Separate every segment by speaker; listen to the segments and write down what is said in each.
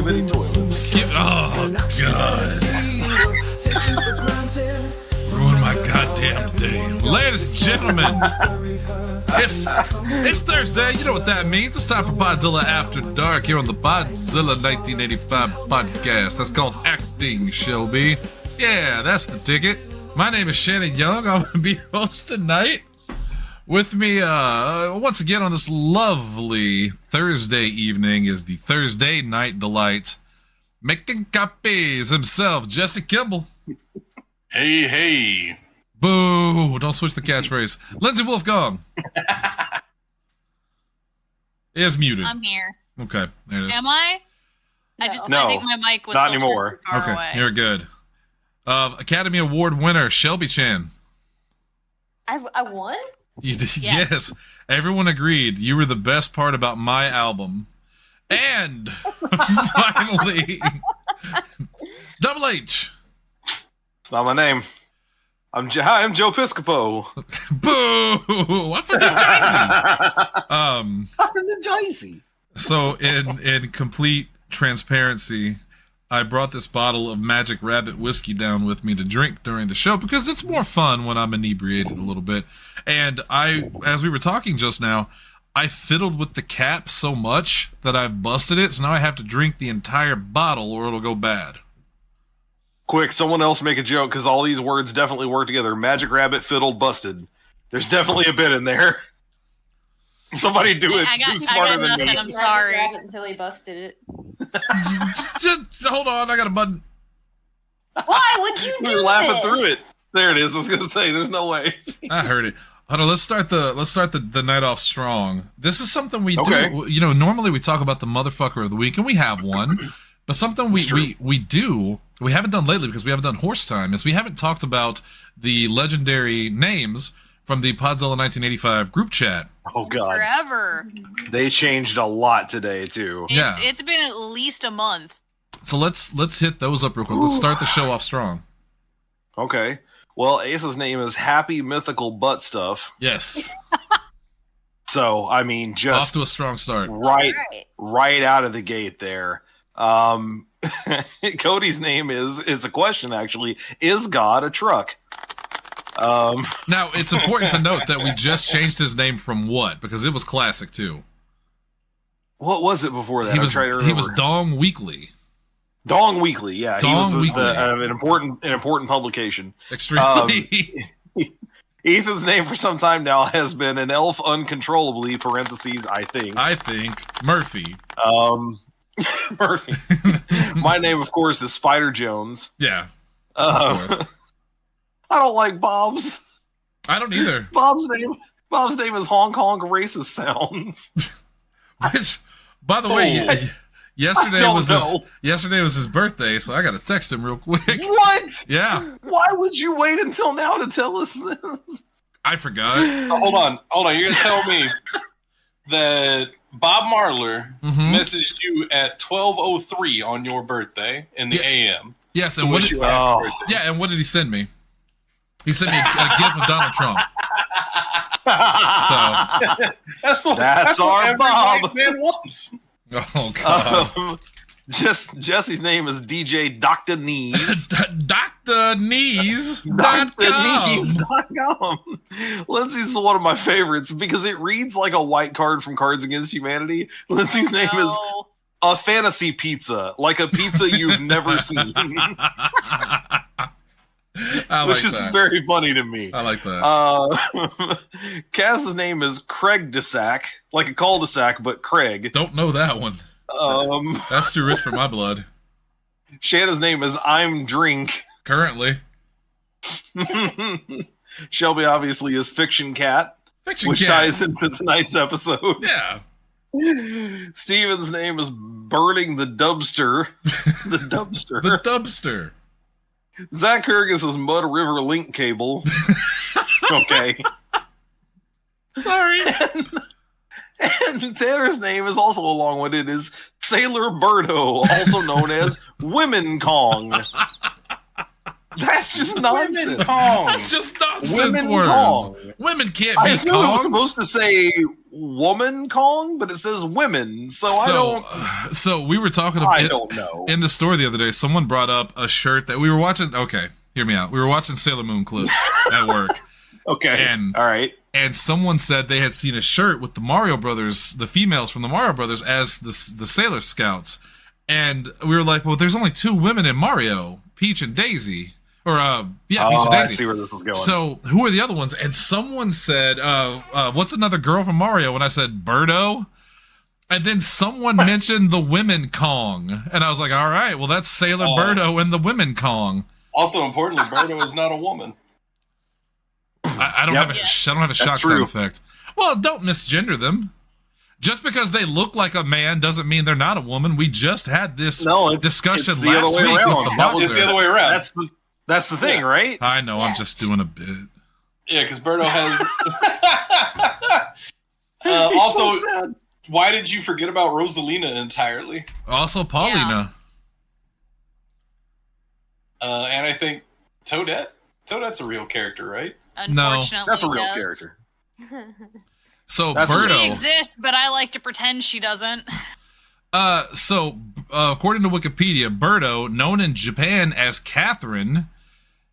Speaker 1: too many toilets.
Speaker 2: Oh, God. Ruin my goddamn day. Ladies and gentlemen, it's Thursday. You know what that means. It's time for Podzilla After Dark here on the Podzilla 1985 podcast. That's called Acting, Shelby. Yeah, that's the ticket. My name is Shannon Young. I'm going to be your host tonight. With me, once again on this lovely Thursday evening is the Thursday Night Delight. Making copies himself, Jesse Kimball.
Speaker 3: Hey, hey.
Speaker 2: Boo! Don't switch the catchphrase. Lindsay Wolfgong is muted.
Speaker 4: I'm here.
Speaker 2: Okay, there it is.
Speaker 4: Am I?
Speaker 1: No.
Speaker 4: I think my mic was
Speaker 1: Not
Speaker 4: still
Speaker 1: anymore.
Speaker 4: far
Speaker 2: Okay,
Speaker 4: away.
Speaker 2: you're good. Academy Award winner Shelby Chan.
Speaker 5: I won?
Speaker 2: You did,
Speaker 4: Yeah.
Speaker 2: Yes, everyone agreed you were the best part about my album. And finally, Double H.
Speaker 1: It's not my name. Hi, I'm Joe Piscopo.
Speaker 2: Boo! I forget Jersey.
Speaker 1: I'm the Jersey.
Speaker 2: So in complete transparency, I brought this bottle of Magic Rabbit whiskey down with me to drink during the show because it's more fun when I'm inebriated a little bit. And as we were talking just now, I fiddled with the cap so much that I've busted it, so now I have to drink the entire bottle or it'll go bad.
Speaker 1: Quick, someone else make a joke because all these words definitely work together. Magic Rabbit, fiddled, busted. There's definitely a bit in there. Somebody do it.
Speaker 4: I got
Speaker 1: Who's smarter than
Speaker 4: nothing.
Speaker 1: me?
Speaker 4: I'm sorry.
Speaker 5: Rabbit until he busted it.
Speaker 2: Just hold on, I got a button.
Speaker 5: Why would you do
Speaker 1: We were laughing
Speaker 5: this?
Speaker 1: through it. There it is. I was gonna say, there's no way.
Speaker 2: I heard it. Hold on, let's start the night off strong. This is something we
Speaker 1: Okay.
Speaker 2: do. You know, normally we talk about the motherfucker of the week, and we have one. But something we do, we haven't done lately because we haven't done horse time, is we haven't talked about the legendary names from the Podzilla 1985 group chat.
Speaker 1: Oh god,
Speaker 4: Forever.
Speaker 1: they changed a lot today too.
Speaker 2: Yeah.
Speaker 4: It's been at least a month.
Speaker 2: So let's hit those up real quick. Let's start the show off strong.
Speaker 1: Okay. Well, Ace's name is Happy Mythical Butt Stuff.
Speaker 2: Yes.
Speaker 1: So I mean, just
Speaker 2: Off to a strong start.
Speaker 1: right out of the gate there. Cody's name is a question actually. Is God a truck?
Speaker 2: Now, it's important to note that we just changed his name from what? Because it was classic too.
Speaker 1: What was it before that?
Speaker 2: He
Speaker 1: I'm
Speaker 2: was
Speaker 1: trying to
Speaker 2: he was
Speaker 1: remember.
Speaker 2: Dong Weekly.
Speaker 1: Dong Weekly. Yeah,
Speaker 2: Dong
Speaker 1: he was
Speaker 2: Weekly.
Speaker 1: an important publication.
Speaker 2: Extremely.
Speaker 1: Ethan's name for some time now has been an elf uncontrollably (parentheses I think).
Speaker 2: I think Murphy.
Speaker 1: Murphy. My name, of course, is Spider Jones.
Speaker 2: Yeah. Of course.
Speaker 1: I don't like Bob's.
Speaker 2: I don't either.
Speaker 1: Bob's name is Hong Kong racist sounds.
Speaker 2: Which, by the way,
Speaker 1: Oh.
Speaker 2: yesterday
Speaker 1: I
Speaker 2: was
Speaker 1: don't
Speaker 2: his birthday, so I got to text him real quick.
Speaker 1: What?
Speaker 2: Yeah,
Speaker 1: Why would you wait until now to tell us this?
Speaker 2: I forgot.
Speaker 3: Oh, hold on. You're going to tell me that Bob Marler
Speaker 2: Mhm.
Speaker 3: messaged you at 12:03 on your birthday in the
Speaker 2: Yeah.
Speaker 3: AM.
Speaker 2: Yes,
Speaker 3: to
Speaker 2: and what
Speaker 3: wish
Speaker 2: did,
Speaker 3: you a happy birthday.
Speaker 2: yeah, and what did he send me? He sent me a gif of Donald Trump. So,
Speaker 3: That's what
Speaker 1: our
Speaker 3: every
Speaker 1: Bob.
Speaker 3: white man wants.
Speaker 2: oh god,
Speaker 1: Jesse's name is DJ Dr. Knees.
Speaker 2: DrKnees.com.
Speaker 1: DrKnees.com. Lindsay's one of my favorites because it reads like a white card from Cards Against Humanity. Lindsay's name is
Speaker 4: No.
Speaker 1: a fantasy pizza, like a pizza you've never seen,
Speaker 2: I
Speaker 1: which
Speaker 2: like
Speaker 1: is
Speaker 2: that.
Speaker 1: very funny to me.
Speaker 2: I like that.
Speaker 1: Cass's name is Craig DeSac, like a cul-de-sac, but Craig.
Speaker 2: Don't know that one. That's too rich for my blood.
Speaker 1: Shanna's name is I'm Drink.
Speaker 2: Currently,
Speaker 1: Shelby obviously is Fiction Cat,
Speaker 2: Fiction
Speaker 1: which
Speaker 2: Cat.
Speaker 1: ties into tonight's episode.
Speaker 2: Yeah.
Speaker 1: Steven's name is Burning the Dubster. The Dubster.
Speaker 2: The Dubster.
Speaker 1: Zach Kurgis is Mud River Link Cable. Okay.
Speaker 2: Sorry.
Speaker 1: And Tanner's name is also a long one. It is Sailor Birdo, also known as Women Kong. That's just
Speaker 3: Women
Speaker 1: nonsense.
Speaker 3: Kong.
Speaker 2: That's just nonsense
Speaker 1: Women
Speaker 2: words.
Speaker 1: Kong.
Speaker 2: Women can't
Speaker 1: I
Speaker 2: be
Speaker 1: assume it was
Speaker 2: Kongs.
Speaker 1: supposed to say woman Kong, but it says women. So
Speaker 2: So we were talking
Speaker 1: I
Speaker 2: about
Speaker 1: don't know.
Speaker 2: in the store the other day. Someone brought up a shirt that we were watching. Okay, hear me out. We were watching Sailor Moon clips at work.
Speaker 1: Okay.
Speaker 2: And-
Speaker 1: all right.
Speaker 2: And someone said they had seen a shirt with the Mario Brothers, the females from the Mario Brothers, as the Sailor Scouts. And we were like, well, there's only 2 women in Mario, Peach and Daisy. Or, Peach and
Speaker 1: I
Speaker 2: Daisy.
Speaker 1: see where this is going.
Speaker 2: So, who are the other ones? And someone said, what's another girl from Mario? And I said, Birdo. And then someone mentioned the Women Kong. And I was like, all right, well, that's Sailor Birdo and the Women Kong.
Speaker 3: Also, importantly, Birdo is not a woman.
Speaker 2: I don't
Speaker 1: Yep.
Speaker 2: have I don't have a shock
Speaker 1: true.
Speaker 2: sound effect. Well, don't misgender them. Just because they look like a man doesn't mean they're not a woman. We just had this discussion
Speaker 1: it's the other
Speaker 2: last
Speaker 1: way
Speaker 2: week
Speaker 1: around.
Speaker 2: with the
Speaker 1: That was
Speaker 3: It's the
Speaker 2: boxer.
Speaker 3: other way around.
Speaker 1: That's the thing, right?
Speaker 2: I know, I'm
Speaker 5: Yeah.
Speaker 2: just doing a bit.
Speaker 3: Yeah, because Birdo has.
Speaker 1: It's
Speaker 3: Also,
Speaker 1: so sad.
Speaker 3: why did you forget about Rosalina entirely?
Speaker 2: Also, Paulina.
Speaker 3: And I think Toadette. Toadette's a real character, right?
Speaker 4: Unfortunately,
Speaker 1: That's a real
Speaker 4: yes.
Speaker 1: character.
Speaker 2: So
Speaker 1: That's-
Speaker 4: She
Speaker 2: Birdo.
Speaker 4: exists, but I like to pretend she doesn't.
Speaker 2: According to Wikipedia, Birdo, known in Japan as Catherine,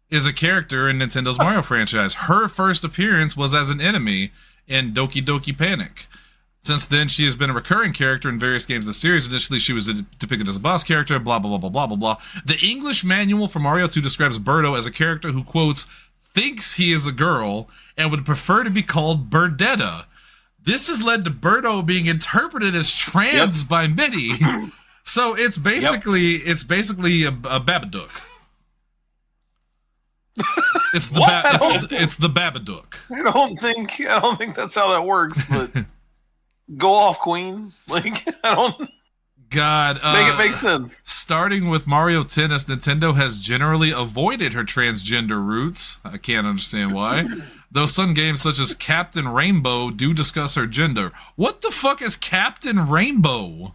Speaker 2: is a character in Nintendo's Mario franchise. Her first appearance was as an enemy in Doki Doki Panic. Since then, she has been a recurring character in various games of the series. Initially, she was depicted as a boss character, blah, blah, blah, blah, blah, blah, blah. The English manual for Mario 2 describes Birdo as a character who, quotes, thinks he is a girl and would prefer to be called Birdetta. This has led to Birdo being interpreted as trans by many. So it's basically a Babadook. It's the it's the Babadook.
Speaker 1: I don't think that's how that works, but go off, Queen. Like, I don't
Speaker 2: God,
Speaker 1: make it make sense.
Speaker 2: Starting with Mario Tennis, Nintendo has generally avoided her transgender roots. I can't understand why. Though some games such as Captain Rainbow do discuss her gender. What the fuck is Captain Rainbow?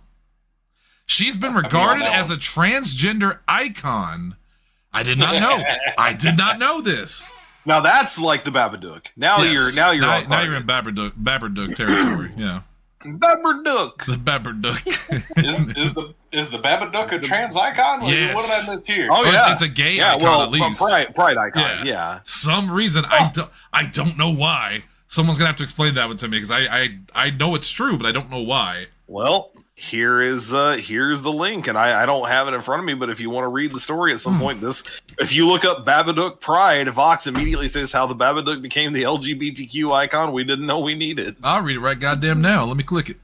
Speaker 2: She's been regarded as a transgender icon. I did not know. I did not know this.
Speaker 1: Now that's like the Babadook. Now
Speaker 2: Yes.
Speaker 1: you're on
Speaker 2: now you're in Babadook territory. Yeah,
Speaker 1: Babadook.
Speaker 2: the Babadook.
Speaker 3: Is the Babadook a trans icon? Like,
Speaker 2: Yes.
Speaker 3: What did I miss here?
Speaker 1: Oh yeah,
Speaker 2: it's a gay
Speaker 1: yeah,
Speaker 2: icon
Speaker 1: well,
Speaker 2: at least.
Speaker 1: pride icon. Yeah.
Speaker 2: Some reason I don't know why. Someone's gonna have to explain that one to me because I know it's true, but I don't know why.
Speaker 1: Well, here's the link, and I don't have it in front of me, but if you want to read the story at some point, if you look up Babadook Pride, Vox immediately says how the Babadook became the LGBTQ icon we didn't know we needed.
Speaker 2: I'll read it right goddamn now. Let me click it.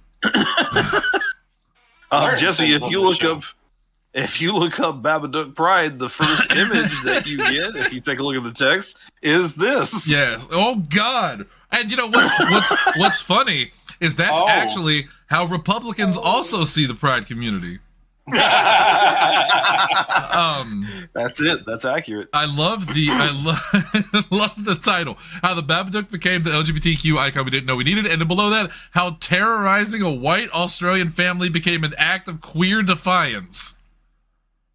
Speaker 1: Jesse, if you look up Babadook Pride, the first image that you get, if you take a look at the text, is this.
Speaker 2: Yes. Oh God. And you know what's funny is that's actually how Republicans also see the Pride community.
Speaker 1: That's it. That's accurate.
Speaker 2: I love the title. How the Babadook became the LGBTQ icon we didn't know we needed, and then below that, how terrorizing a white Australian family became an act of queer defiance.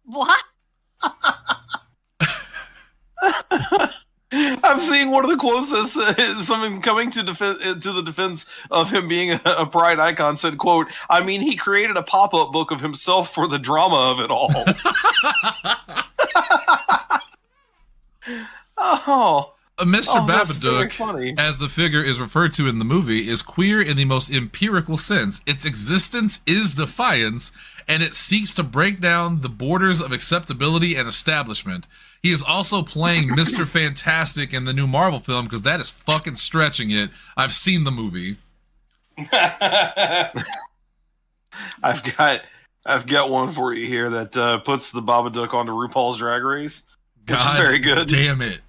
Speaker 4: What?
Speaker 1: I'm seeing one of the quotes says someone coming to the defense of him being a pride icon said, quote, I mean, he created a pop-up book of himself for the drama of it all.
Speaker 2: Mr.
Speaker 1: that's very
Speaker 2: Babadook,
Speaker 1: funny.
Speaker 2: as the figure is referred to in the movie, is queer in the most empirical sense. Its existence is defiance, and it seeks to break down the borders of acceptability and establishment. He is also playing Mr. Fantastic in the new Marvel film, because that is fucking stretching it. I've seen the movie.
Speaker 1: I've got one for you here that puts the Babadook onto RuPaul's Drag Race. Which is very good.
Speaker 2: Damn it.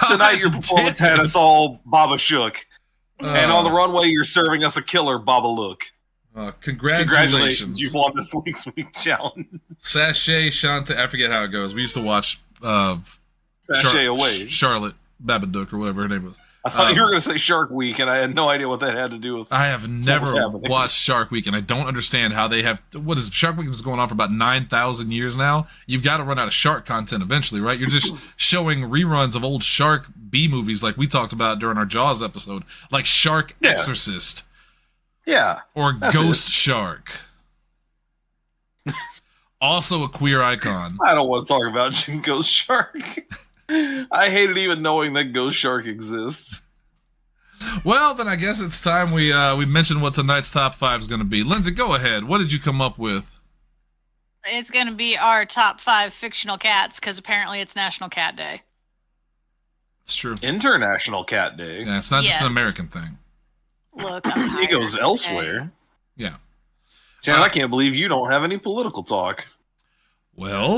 Speaker 1: Tonight your performance
Speaker 2: damn
Speaker 1: had
Speaker 2: it.
Speaker 1: us all Baba shook. And on the runway you're serving us a killer Baba look.
Speaker 2: Congratulations.
Speaker 1: You've won this week's week challenge.
Speaker 2: Sashay Shanta, I forget how it goes. We used to watch
Speaker 1: Sashay away.
Speaker 2: Charlotte Babadook or whatever her name was.
Speaker 1: I thought you were going to say Shark Week, and I had no idea what that had to do with.
Speaker 2: I have never
Speaker 1: happening.
Speaker 2: watched Shark Week, and I don't understand how they have. What is Shark Week was going on for about 9,000 years now? You've got to run out of shark content eventually, right? You're just showing reruns of old shark B movies like we talked about during our Jaws episode, like Shark Exorcist.
Speaker 1: Yeah.
Speaker 2: Or Ghost Shark. Also a queer icon.
Speaker 1: I don't want to talk about Ghost Shark. I hated even knowing that Ghost Shark exists.
Speaker 2: Well, then I guess it's time we mentioned what tonight's top 5 is going to be. Lindsay, go ahead. What did you come up with?
Speaker 4: It's going to be our top 5 fictional cats, because apparently it's National Cat Day.
Speaker 2: It's true.
Speaker 1: International Cat Day.
Speaker 2: Yeah, it's not just an American thing.
Speaker 4: Look, I'm tired.
Speaker 1: It goes elsewhere.
Speaker 2: Yeah.
Speaker 1: Shannon, I can't believe you don't have any political talk.
Speaker 2: Well,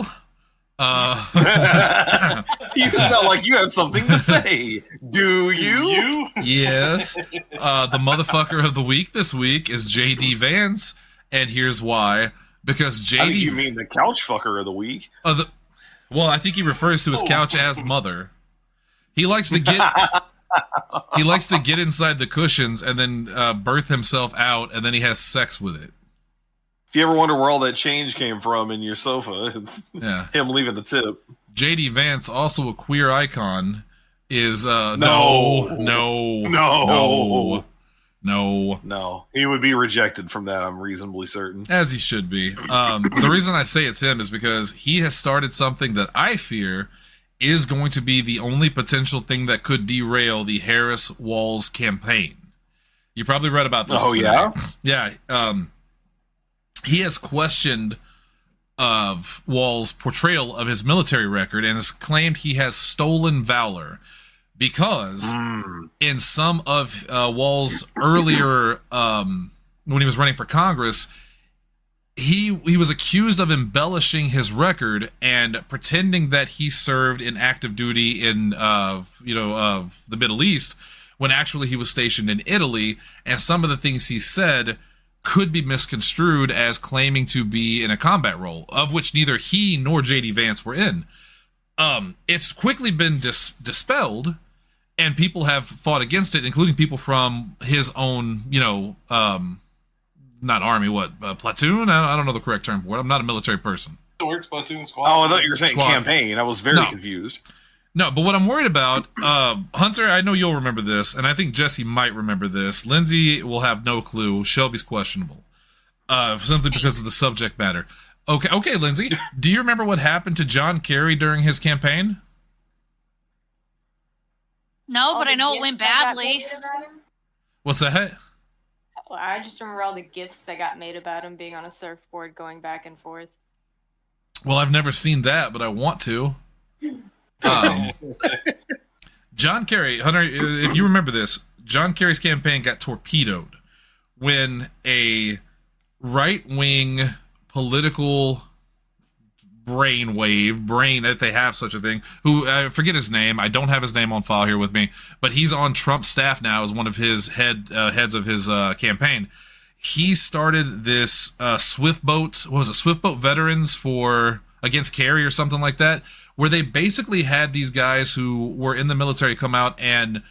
Speaker 1: you sound like you have something to say. Do you?
Speaker 2: Yes. The motherfucker of the week this week is J.D. Vance, and here's why. Because
Speaker 1: I think
Speaker 2: J.D.
Speaker 1: you mean the couch fucker of the week.
Speaker 2: Well, I think he refers to his couch as mother. He likes to get inside the cushions and then birth himself out, and then he has sex with it.
Speaker 1: If you ever wonder where all that change came from in your sofa, it's him leaving the tip.
Speaker 2: J.D. Vance, also a queer icon, is
Speaker 1: No. He would be rejected from that, I'm reasonably certain.
Speaker 2: As he should be. The reason I say it's him is because he has started something that I fear is going to be the only potential thing that could derail the Harris-Walz campaign. You probably read about this.
Speaker 1: Oh,
Speaker 2: tonight.
Speaker 1: yeah?
Speaker 2: Yeah. He has questioned of Wall's portrayal of his military record and has claimed he has stolen valor because in some of Wall's earlier, when he was running for Congress, he was accused of embellishing his record and pretending that he served in active duty in of the Middle East when actually he was stationed in Italy, and some of the things he said could be misconstrued as claiming to be in a combat role, of which neither he nor J.D. Vance were in. It's quickly been dispelled, and people have fought against it, including people from his own, not army, platoon? I don't know the correct term for it. I'm not a military person.
Speaker 3: It works, platoon, squad.
Speaker 1: Oh, I thought you were saying
Speaker 2: Squad.
Speaker 1: campaign. I was very confused.
Speaker 2: No, but what I'm worried about, Hunter, I know you'll remember this, and I think Jesse might remember this. Lindsay will have no clue. Shelby's questionable, simply because of the subject matter. Okay, Lindsay, do you remember what happened to John Kerry during his campaign?
Speaker 4: No, but I know it went badly.
Speaker 2: What's that?
Speaker 5: I just remember all the gifts that got made about him being on a surfboard going back and forth.
Speaker 2: Well, I've never seen that, but I want to. John Kerry, Hunter, if you remember this, John Kerry's campaign got torpedoed when a right-wing political brain, if they have such a thing, who, I forget his name, I don't have his name on file here with me, but he's on Trump's staff now as one of his heads of his campaign. He started this Swift Boat Veterans against Kerry or something like that, where they basically had these guys who were in the military come out and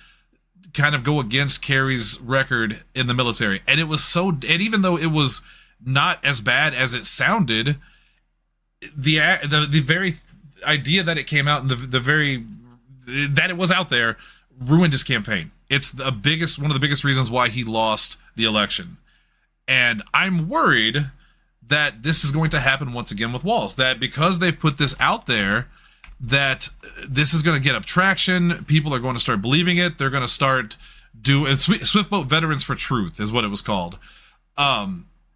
Speaker 2: kind of go against Kerry's record in the military. And it was and even though it was not as bad as it sounded, the very idea that it came out and that it was out there ruined his campaign. It's one of the biggest reasons why he lost the election. And I'm worried that this is going to happen once again with Walz, that because they've put this out there, that this is going to get up traction. People are going to start believing it. They're going to start doing Swift Boat Veterans for Truth is what it was called.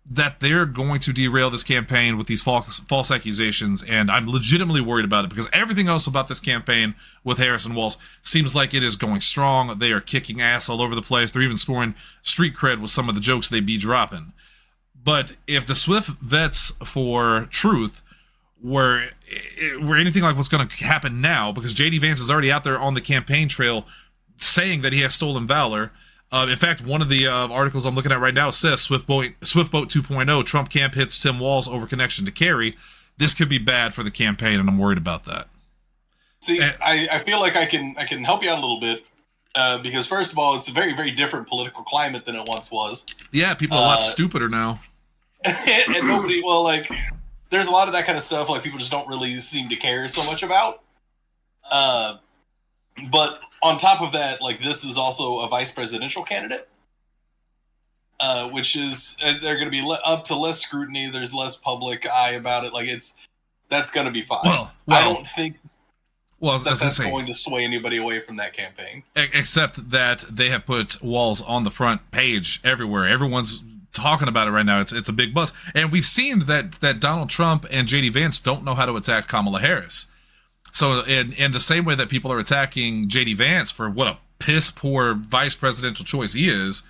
Speaker 2: That they're going to derail this campaign with these false accusations, and I'm legitimately worried about it because everything else about this campaign with Harris and Walz seems like it is going strong. They are kicking ass all over the place. They're even scoring street cred with some of the jokes they be dropping. But if the Swift Vets for Truth were anything like what's going to happen now, because J.D. Vance is already out there on the campaign trail saying that he has stolen valor. In fact, one of the articles I'm looking at right now says Swift Boat 2.0, Trump camp hits Tim Walz over connection to Kerry. This could be bad for the campaign, and I'm worried about that.
Speaker 3: See, I feel like I can help you out a little bit. Because first of all, it's a very, very different political climate than it once was.
Speaker 2: Yeah, people are a lot stupider now.
Speaker 3: And nobody, well, like, there's a lot of that kind of stuff, like, people just don't really seem to care so much about. But on top of that, like, this is also a vice presidential candidate. Which is, they're going to be up to less scrutiny. There's less public eye about it. Like, that's going to be fine.
Speaker 2: Well,
Speaker 3: I don't think
Speaker 2: that's
Speaker 3: going to sway anybody away from that campaign.
Speaker 2: Except that they have put walls on the front page everywhere. Everyone's talking about it right now. It's a big buzz. And we've seen that Donald Trump and J.D. Vance don't know how to attack Kamala Harris. So in the same way that people are attacking J.D. Vance for what a piss poor vice presidential choice he is,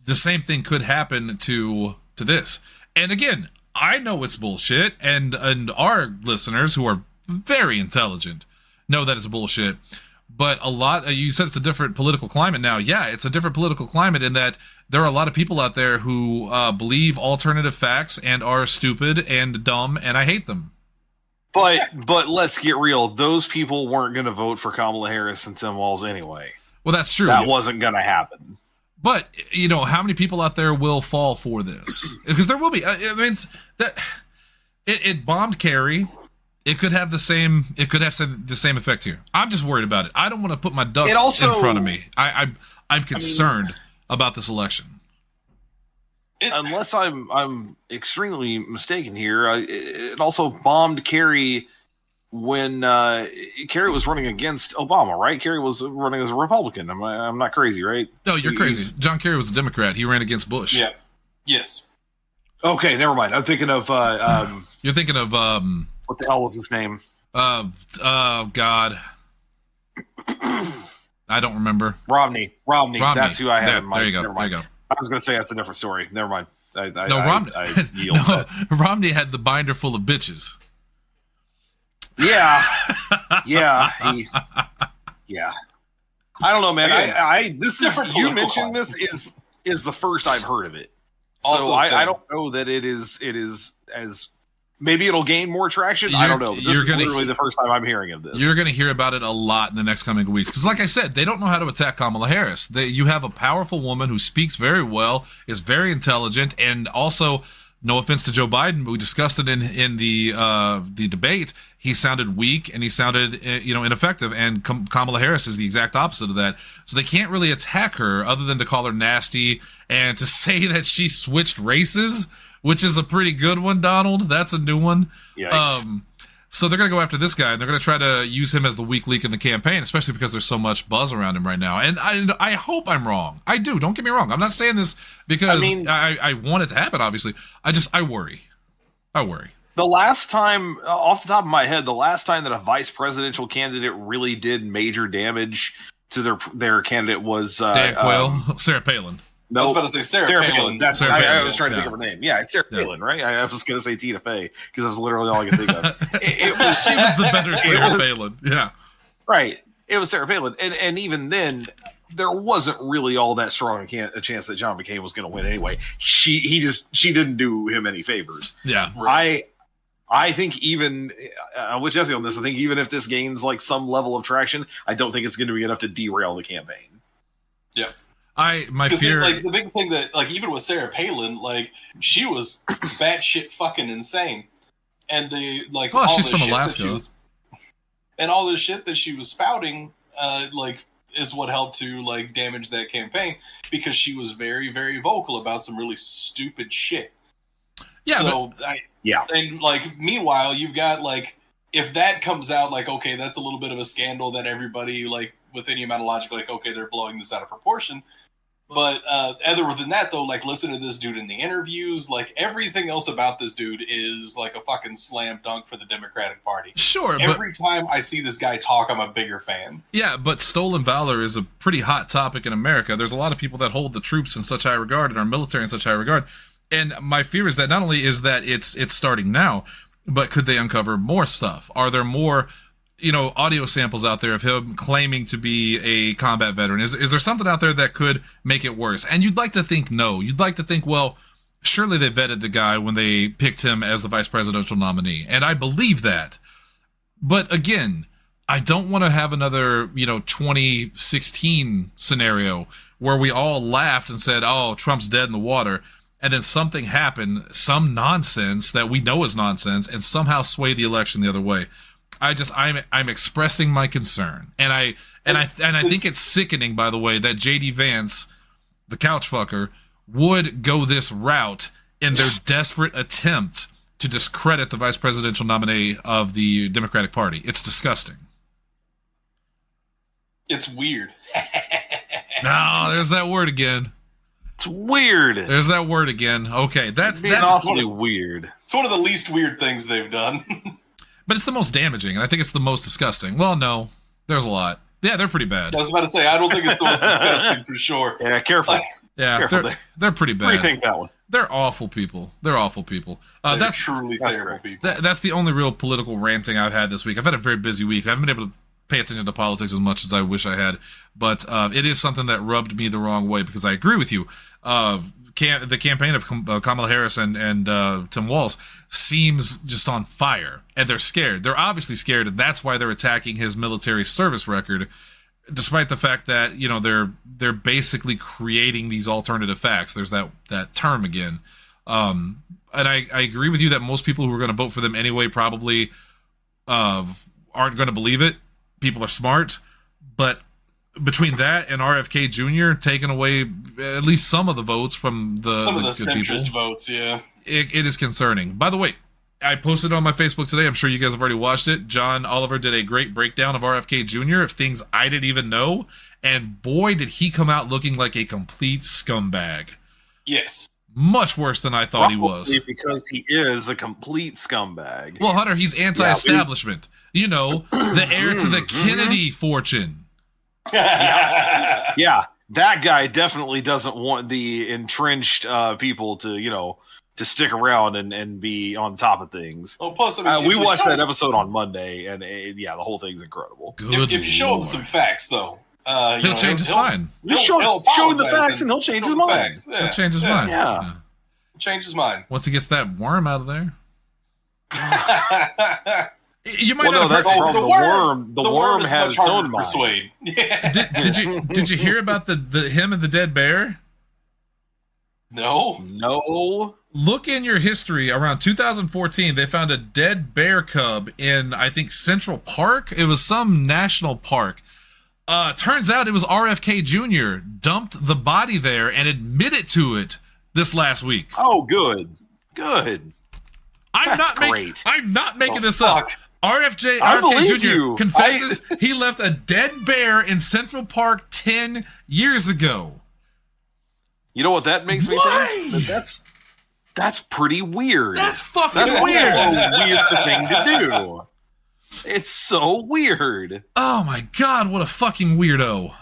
Speaker 2: the same thing could happen to this. And again, I know it's bullshit, and our listeners, who are very intelligent, know that it's bullshit. But a lot, you said it's a different political climate now. Yeah, it's a different political climate in that there are a lot of people out there who believe alternative facts and are stupid and dumb, and I hate them.
Speaker 1: But let's get real. Those people weren't going to vote for Kamala Harris and Tim Walz anyway.
Speaker 2: Well, that's true.
Speaker 1: That wasn't going to happen.
Speaker 2: But, you know, how many people out there will fall for this? Because there will be. I mean, it bombed Kerry. It could have the same. It could have the same effect here. I'm just worried about it. I don't want to put my ducks in front of me. I'm concerned about this election.
Speaker 1: Unless I'm extremely mistaken here, it also bombed Kerry when Kerry was running against Obama, right? Kerry was running as a Republican. I'm not crazy, right?
Speaker 2: No, you're crazy. John Kerry was a Democrat. He ran against Bush.
Speaker 3: Yeah. Yes.
Speaker 1: Okay, never mind. I'm thinking of
Speaker 2: you're thinking of
Speaker 1: what the hell was his name?
Speaker 2: God. I don't remember.
Speaker 1: Romney. That's who I had in mind.
Speaker 2: There you go.
Speaker 1: Never mind.
Speaker 2: There you go.
Speaker 1: I was going to say that's a different story. Never mind.
Speaker 2: Romney. Romney had the binder full of bitches.
Speaker 1: Yeah. Yeah. I don't know, man.
Speaker 3: Again,
Speaker 1: this is you mentioning this is the first I've heard of it.
Speaker 3: Also
Speaker 1: So I don't know that it is as maybe it'll gain more traction. I don't know. This is literally the first time I'm hearing of this.
Speaker 2: You're going to hear about it a lot in the next coming weeks. Because like I said, they don't know how to attack Kamala Harris. You have a powerful woman who speaks very well, is very intelligent, and also, no offense to Joe Biden, but we discussed it in the debate. He sounded weak and he sounded ineffective, and Kamala Harris is the exact opposite of that. So they can't really attack her other than to call her nasty and to say that she switched races, which is a pretty good one, Donald. That's a new one.
Speaker 1: Yikes.
Speaker 2: So they're going to go after this guy, and they're going to try to use him as the weak link in the campaign, especially because there's so much buzz around him right now. And I hope I'm wrong. I do. Don't get me wrong. I'm not saying this because I want it to happen, obviously. I worry.
Speaker 1: The last time, off the top of my head, the last time that a vice presidential candidate really did major damage to their candidate was
Speaker 2: Dan Quayle, Sarah Palin.
Speaker 1: No,
Speaker 3: I was about to say Sarah Palin.
Speaker 1: That's
Speaker 2: Sarah Palin.
Speaker 1: I was trying to think of her name. Yeah, it's Sarah Palin, right? I was going to say Tina Fey because that was literally all I could think of.
Speaker 2: She was the better Sarah Palin. Yeah,
Speaker 1: right. It was Sarah Palin, and even then, there wasn't really all that strong a chance that John McCain was going to win anyway. She didn't do him any favors.
Speaker 2: Yeah,
Speaker 1: right. I think even with Jesse on this, I think even if this gains like some level of traction, I don't think it's going to be enough to derail the campaign.
Speaker 3: Yeah.
Speaker 2: My fear,
Speaker 3: like the big thing that, like, even with Sarah Palin, like, she was batshit fucking insane, and
Speaker 2: well, she's from Alaska,
Speaker 3: and all this shit that she was spouting, is what helped to like damage that campaign because she was very, very vocal about some really stupid shit.
Speaker 2: Yeah.
Speaker 3: So and like, meanwhile, you've got like, if that comes out, like, okay, that's a little bit of a scandal that everybody, like, with any amount of logic, like, okay, they're blowing this out of proportion. But other than that, though, like, listen to this dude in the interviews. Like, everything else about this dude is like a fucking slam dunk for the Democratic Party.
Speaker 2: Sure,
Speaker 3: Every time I see this guy talk, I'm a bigger fan.
Speaker 2: Yeah, but stolen valor is a pretty hot topic in America. There's a lot of people that hold the troops in such high regard and our military in such high regard. And my fear is that not only is that it's starting now, but could they uncover more stuff? Are there more, audio samples out there of him claiming to be a combat veteran? Is there something out there that could make it worse? And you'd like to think no. You'd like to think, well, surely they vetted the guy when they picked him as the vice presidential nominee. And I believe that. But again, I don't want to have another, 2016 scenario where we all laughed and said, "Oh, Trump's dead in the water," and then something happened, some nonsense that we know is nonsense, and somehow sway the election the other way. I'm expressing my concern, and I think it's sickening, by the way, that JD Vance, the couch fucker, would go this route in their desperate attempt to discredit the vice presidential nominee of the Democratic Party. It's disgusting.
Speaker 3: It's weird.
Speaker 2: No, there's that word again.
Speaker 1: It's weird.
Speaker 2: There's that word again. Okay, that's
Speaker 1: awfully weird.
Speaker 3: It's one of the least weird things they've done.
Speaker 2: But it's the most damaging, and I think it's the most disgusting. Well, no, there's a lot. Yeah, they're pretty bad.
Speaker 3: I was about to say, I don't think it's the most disgusting for sure.
Speaker 1: Yeah, careful.
Speaker 2: Yeah, they're pretty bad.
Speaker 1: Rethink that one.
Speaker 2: They're awful people. They're awful people.
Speaker 3: That's truly terrible people.
Speaker 2: That's the only real political ranting I've had this week. I've had a very busy week. I haven't been able to pay attention to politics as much as I wish I had, but it is something that rubbed me the wrong way because I agree with you. The campaign of Kamala Harris and Tim Walz seems just on fire, and they're scared. They're obviously scared, and that's why they're attacking his military service record, despite the fact that they're basically creating these alternative facts. There's that term again, and I agree with you that most people who are going to vote for them anyway probably aren't going to believe it. People are smart, but between that and RFK Jr. taking away at least some of the votes from the good people,
Speaker 3: votes, yeah,
Speaker 2: it is concerning. By the way, I posted it on my Facebook today. I'm sure you guys have already watched it. John Oliver did a great breakdown of RFK Jr. of things I didn't even know, and boy, did he come out looking like a complete scumbag.
Speaker 3: Yes.
Speaker 2: Much worse than I thought he was.
Speaker 1: Because he is a complete scumbag.
Speaker 2: Well, Hunter, he's anti-establishment. The heir to the Kennedy fortune.
Speaker 1: Yeah, that guy definitely doesn't want the entrenched people to stick around and be on top of things.
Speaker 3: Well, plus, I mean,
Speaker 1: we watched that episode on Monday, and the whole thing's incredible.
Speaker 3: If you show him some facts, though,
Speaker 2: he'll change his mind.
Speaker 1: Show him the facts, and he'll change his mind.
Speaker 3: Yeah.
Speaker 2: He'll change his mind.
Speaker 1: Yeah.
Speaker 3: Change his mind.
Speaker 2: Once he gets that worm out of there. You might
Speaker 1: well,
Speaker 2: not
Speaker 1: no,
Speaker 2: have
Speaker 1: heard the worm has his own mind.
Speaker 3: Persuade. Yeah.
Speaker 2: Did you hear about the him and the dead bear?
Speaker 3: No.
Speaker 2: Look in your history. Around 2014, they found a dead bear cub in, I think, Central Park. It was some national park. Turns out it was RFK Jr. dumped the body there and admitted to it this last week.
Speaker 1: Oh, good.
Speaker 2: I'm not making this up. RFK Jr. confesses he left a dead bear in Central Park 10 years ago.
Speaker 1: You know what that makes me think? That's pretty weird.
Speaker 2: That's fucking weird.
Speaker 1: That's a weird thing to do. It's so weird.
Speaker 2: Oh my god, what a fucking weirdo.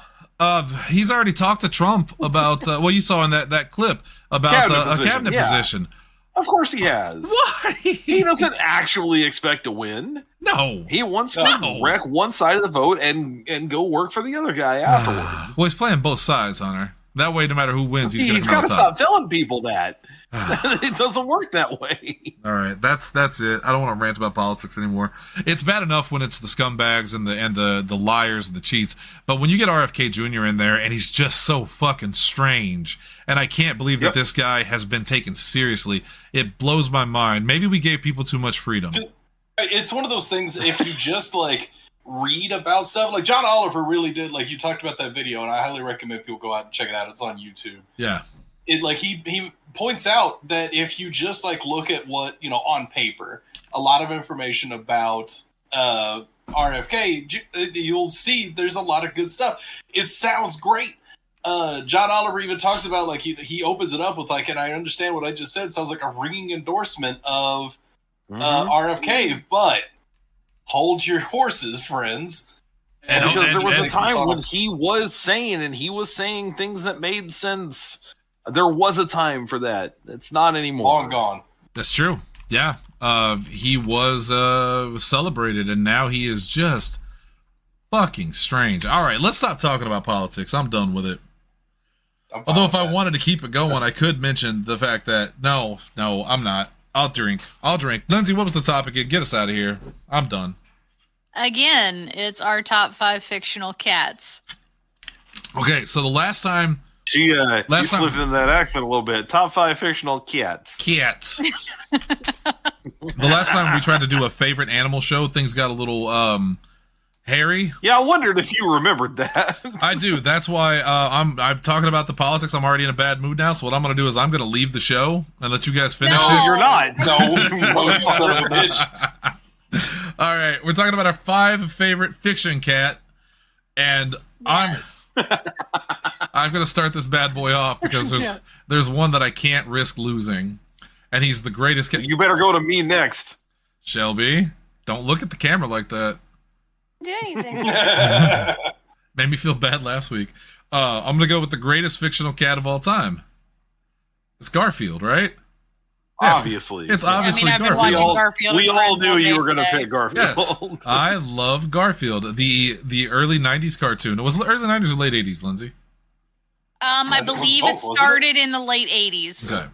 Speaker 2: He's already talked to Trump about you saw in that clip about a cabinet position.
Speaker 1: Of course he has.
Speaker 2: Why?
Speaker 1: He doesn't actually expect to win.
Speaker 2: No.
Speaker 1: He wants to wreck one side of the vote and go work for the other guy afterwards.
Speaker 2: Well, he's playing both sides, Hunter. That way, no matter who wins, he's going to come out top.
Speaker 1: He's got to stop telling people that. It doesn't work that way.
Speaker 2: All right, that's it. I don't want to rant about politics anymore. It's bad enough when it's the scumbags and the liars and the cheats, but when you get RFK Jr. in there and he's just so fucking strange, and I can't believe that this guy has been taken seriously. It blows my mind. Maybe we gave people too much freedom.
Speaker 3: It's one of those things. If you just read about stuff, like John Oliver really did. Like you talked about that video, and I highly recommend people go out and check it out. It's on YouTube.
Speaker 2: Yeah.
Speaker 3: He points out that if you just look at what on paper, a lot of information about RFK, you'll see there's a lot of good stuff. It sounds great. John Oliver even talks about he opens it up with and I understand what I just said sounds like a ringing endorsement of RFK, but hold your horses, friends.
Speaker 1: Because there was a time when he was sane and he was saying things that made sense. There was a time for that. It's not anymore.
Speaker 3: Long gone.
Speaker 2: That's true. Yeah. He was celebrated, and now he is just fucking strange. All right, let's stop talking about politics. I'm done with it. Although if I wanted to keep it going, I could mention the fact that no, I'm not. I'll drink. Lindsay, what was the topic again? Get us out of here. I'm done.
Speaker 4: Again, it's our top 5 fictional cats.
Speaker 2: Okay, so the last time
Speaker 1: She
Speaker 2: Last time-
Speaker 1: slipped into that accent a little bit. Top 5 fictional cats.
Speaker 2: cats. The last time we tried to do a favorite animal show, things got a little hairy.
Speaker 1: Yeah, I wondered if you remembered that.
Speaker 2: I do. That's why I'm talking about the politics. I'm already in a bad mood now. So what I'm going to do is I'm going to leave the show and let you guys finish
Speaker 4: No.
Speaker 2: it.
Speaker 1: You're not.
Speaker 3: No, you son of a bitch.
Speaker 2: All right, we're talking about our 5 favorite fiction cat, and
Speaker 4: Yes.
Speaker 2: I'm going to start this bad boy off because there's one that I can't risk losing, and he's the greatest cat.
Speaker 1: You better go to me next.
Speaker 2: Shelby, don't look at the camera like that.
Speaker 5: Do anything.
Speaker 2: Made me feel bad last week. I'm going to go with the greatest fictional cat of all time. It's Garfield, right? Yeah,
Speaker 1: Obviously.
Speaker 2: It's obviously
Speaker 4: I've been
Speaker 2: Garfield.
Speaker 4: watching Garfield.
Speaker 1: We
Speaker 4: and
Speaker 1: all
Speaker 4: Friends
Speaker 1: knew
Speaker 4: all
Speaker 1: you
Speaker 4: day
Speaker 1: were going to
Speaker 4: today.
Speaker 1: pick Garfield.
Speaker 2: Yes, I love Garfield. The early '90s cartoon. It was the early '90s or late '80s, Lindsay.
Speaker 4: I believe it
Speaker 3: both, wasn't it?
Speaker 4: started in the late 80s.
Speaker 2: Okay,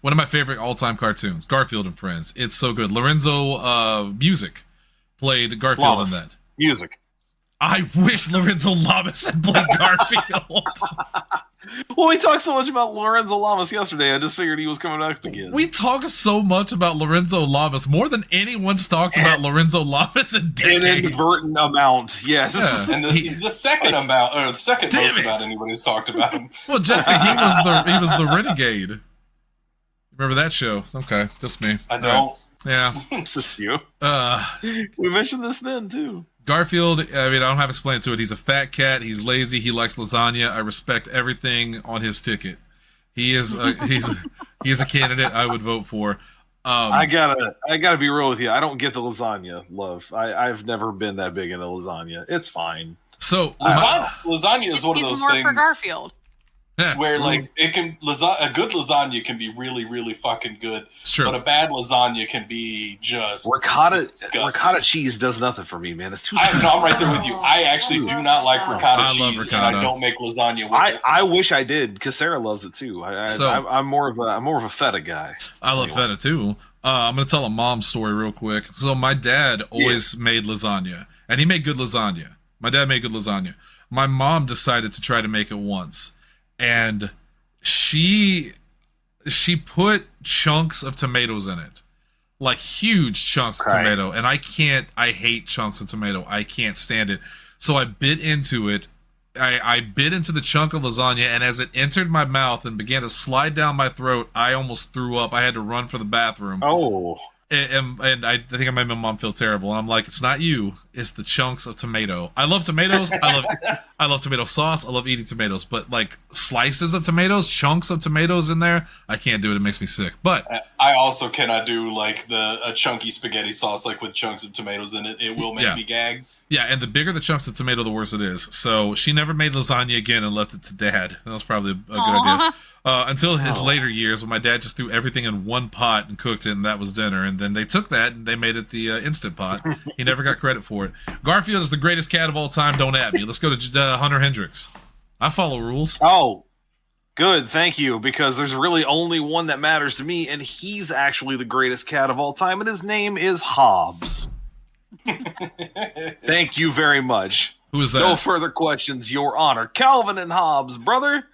Speaker 2: one of my favorite all-time cartoons, Garfield and Friends. It's so good. Lorenzo Music played Garfield in that.
Speaker 1: Music.
Speaker 2: I wish Lorenzo Lamas had played Garfield.
Speaker 1: Well, we talked so much about Lorenzo Lamas yesterday. I just figured he was coming back again.
Speaker 2: We talked so much about Lorenzo Lamas, more than anyone's talked about Lorenzo Lamas in
Speaker 1: An
Speaker 2: decades.
Speaker 1: inadvertent amount, yes.
Speaker 2: Yeah.
Speaker 3: And the second amount, or the second
Speaker 2: Damn
Speaker 3: most
Speaker 2: it.
Speaker 3: amount anybody's talked about him.
Speaker 2: Well, Jesse, he was the renegade. Remember that show? Okay, just me.
Speaker 3: I
Speaker 2: All
Speaker 3: don't.
Speaker 2: right. Yeah.
Speaker 1: It's just you.
Speaker 2: We
Speaker 1: mentioned this then, too.
Speaker 2: Garfield, I mean, I don't have to explain to it. He's a fat cat. He's lazy. He likes lasagna. I respect everything on his ticket. He is he's a candidate I would vote for.
Speaker 1: I gotta be real with you. I don't get the lasagna love. I've never been that big into lasagna. It's fine.
Speaker 2: So
Speaker 3: Lasagna is one of
Speaker 4: It's
Speaker 3: those
Speaker 4: more
Speaker 3: things
Speaker 4: for Garfield.
Speaker 3: where, like, a good lasagna can be really, really fucking good,
Speaker 2: it's true.
Speaker 3: but a bad lasagna can be just
Speaker 1: Ricotta
Speaker 3: disgusting.
Speaker 1: cheese does nothing for me, man. It's too.
Speaker 3: I'm right there with you. I actually do not like ricotta
Speaker 2: I
Speaker 3: cheese,
Speaker 2: love
Speaker 3: and
Speaker 2: ricotta.
Speaker 3: I don't make lasagna with it.
Speaker 1: I wish I did because Sarah loves it too. I'm more of a feta guy.
Speaker 2: I love feta too. I'm gonna tell a mom story real quick. So my dad always made lasagna, and he made good lasagna. My dad made good lasagna. My mom decided to try to make it once, and she put chunks of tomatoes in it, like huge chunks of tomato, and I hate chunks of tomato. I can't stand it. So I bit into it. I bit into the chunk of lasagna, and as it entered my mouth and began to slide down my throat, I almost threw up. I had to run for the bathroom.
Speaker 1: Oh.
Speaker 2: And I think I made my mom feel terrible. And I'm like, it's not you, it's the chunks of tomato. I love tomatoes. I love tomato sauce. I love eating tomatoes. But like slices of tomatoes, chunks of tomatoes in there, I can't do it. It makes me sick. But
Speaker 3: I also cannot do like a chunky spaghetti sauce like with chunks of tomatoes in it. It will make me gag.
Speaker 2: Yeah, and the bigger the chunks of tomato, the worse it is. So she never made lasagna again and left it to Dad. That was probably a good idea. Until his later years, when my dad just threw everything in one pot and cooked it, and that was dinner. And then they took that and they made it the Instant Pot. He never got credit for it. Garfield is the greatest cat of all time. Don't at me. Let's go to Hunter Hendricks. I follow rules.
Speaker 1: Oh, good. Thank you. Because there's really only one that matters to me, and he's actually the greatest cat of all time, and his name is Hobbs. Thank you very much.
Speaker 2: Who is that?
Speaker 1: No further questions, Your Honor. Calvin and Hobbs, brother.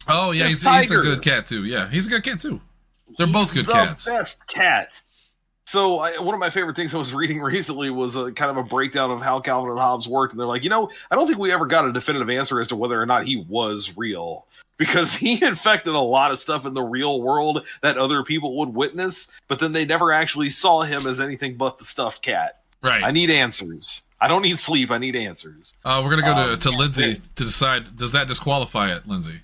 Speaker 2: Oh, yeah, he's a good cat, too. Yeah, he's a good cat, too. They're both good cats.
Speaker 1: The best cat. So one of my favorite things I was reading recently was a kind of a breakdown of how Calvin and Hobbes worked. And they're like, I don't think we ever got a definitive answer as to whether or not he was real. Because he infected a lot of stuff in the real world that other people would witness. But then they never actually saw him as anything but the stuffed cat.
Speaker 2: Right.
Speaker 1: I need answers. I don't need sleep. I need answers.
Speaker 2: We're going to go to Lindsay to decide, does that disqualify it, Lindsay?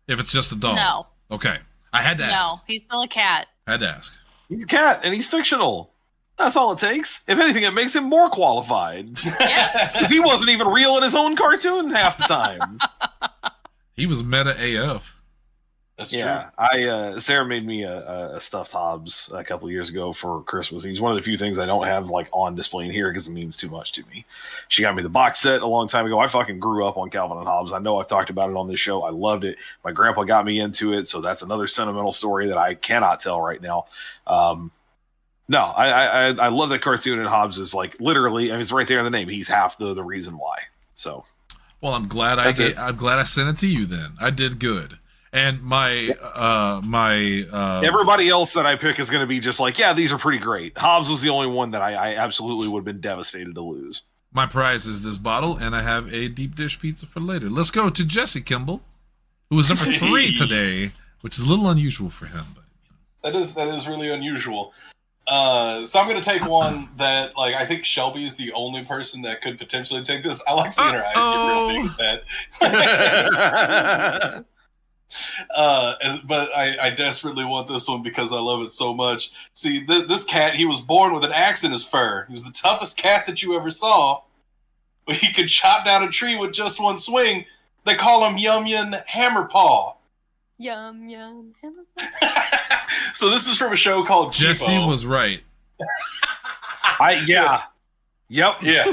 Speaker 2: If it's just a dog?
Speaker 4: No.
Speaker 2: Okay. I had to ask.
Speaker 4: No, he's still a cat.
Speaker 2: I had to ask.
Speaker 1: He's a cat, and he's fictional. That's all it takes. If anything, it makes him more qualified.
Speaker 4: Yes.
Speaker 1: He wasn't even real in his own cartoon half the time.
Speaker 2: He was meta AF.
Speaker 3: That's
Speaker 1: true. Sarah made me a stuffed Hobbs a couple of years ago for Christmas. He's one of the few things I don't have like on display in here because it means too much to me. She got me the box set a long time ago. I fucking grew up on Calvin and Hobbes. I know I've talked about it on this show. I loved it. My grandpa got me into it, so that's another sentimental story that I cannot tell right now. No, I love that cartoon, and Hobbs is like literally. I mean, it's right there in the name. He's half the reason why. So,
Speaker 2: well, I'm glad I'm glad I sent it to you. Then I did good. And my
Speaker 1: everybody else that I pick is going to be just like, yeah, these are pretty great. Hobbs was the only one that I absolutely would have been devastated to lose.
Speaker 2: My prize is this bottle, and I have a deep dish pizza for later. Let's go to Jesse Kimball, who was number 3 today, which is a little unusual for him. But
Speaker 3: that is really unusual. So I'm going to take one that, like, I think Shelby is the only person that could potentially take this. I like seeing her eyes get real big with that. But I desperately want this one because I love it so much. See, this cat, he was born with an axe in his fur. He was the toughest cat that you ever saw. But he could chop down a tree with just one swing. They call him Yum Yum Hammerpaw.
Speaker 5: Yum yum.
Speaker 3: So this is from a show called
Speaker 2: Jesse
Speaker 3: Kipo.
Speaker 2: was right.
Speaker 1: Yeah. Yep.
Speaker 3: Yeah.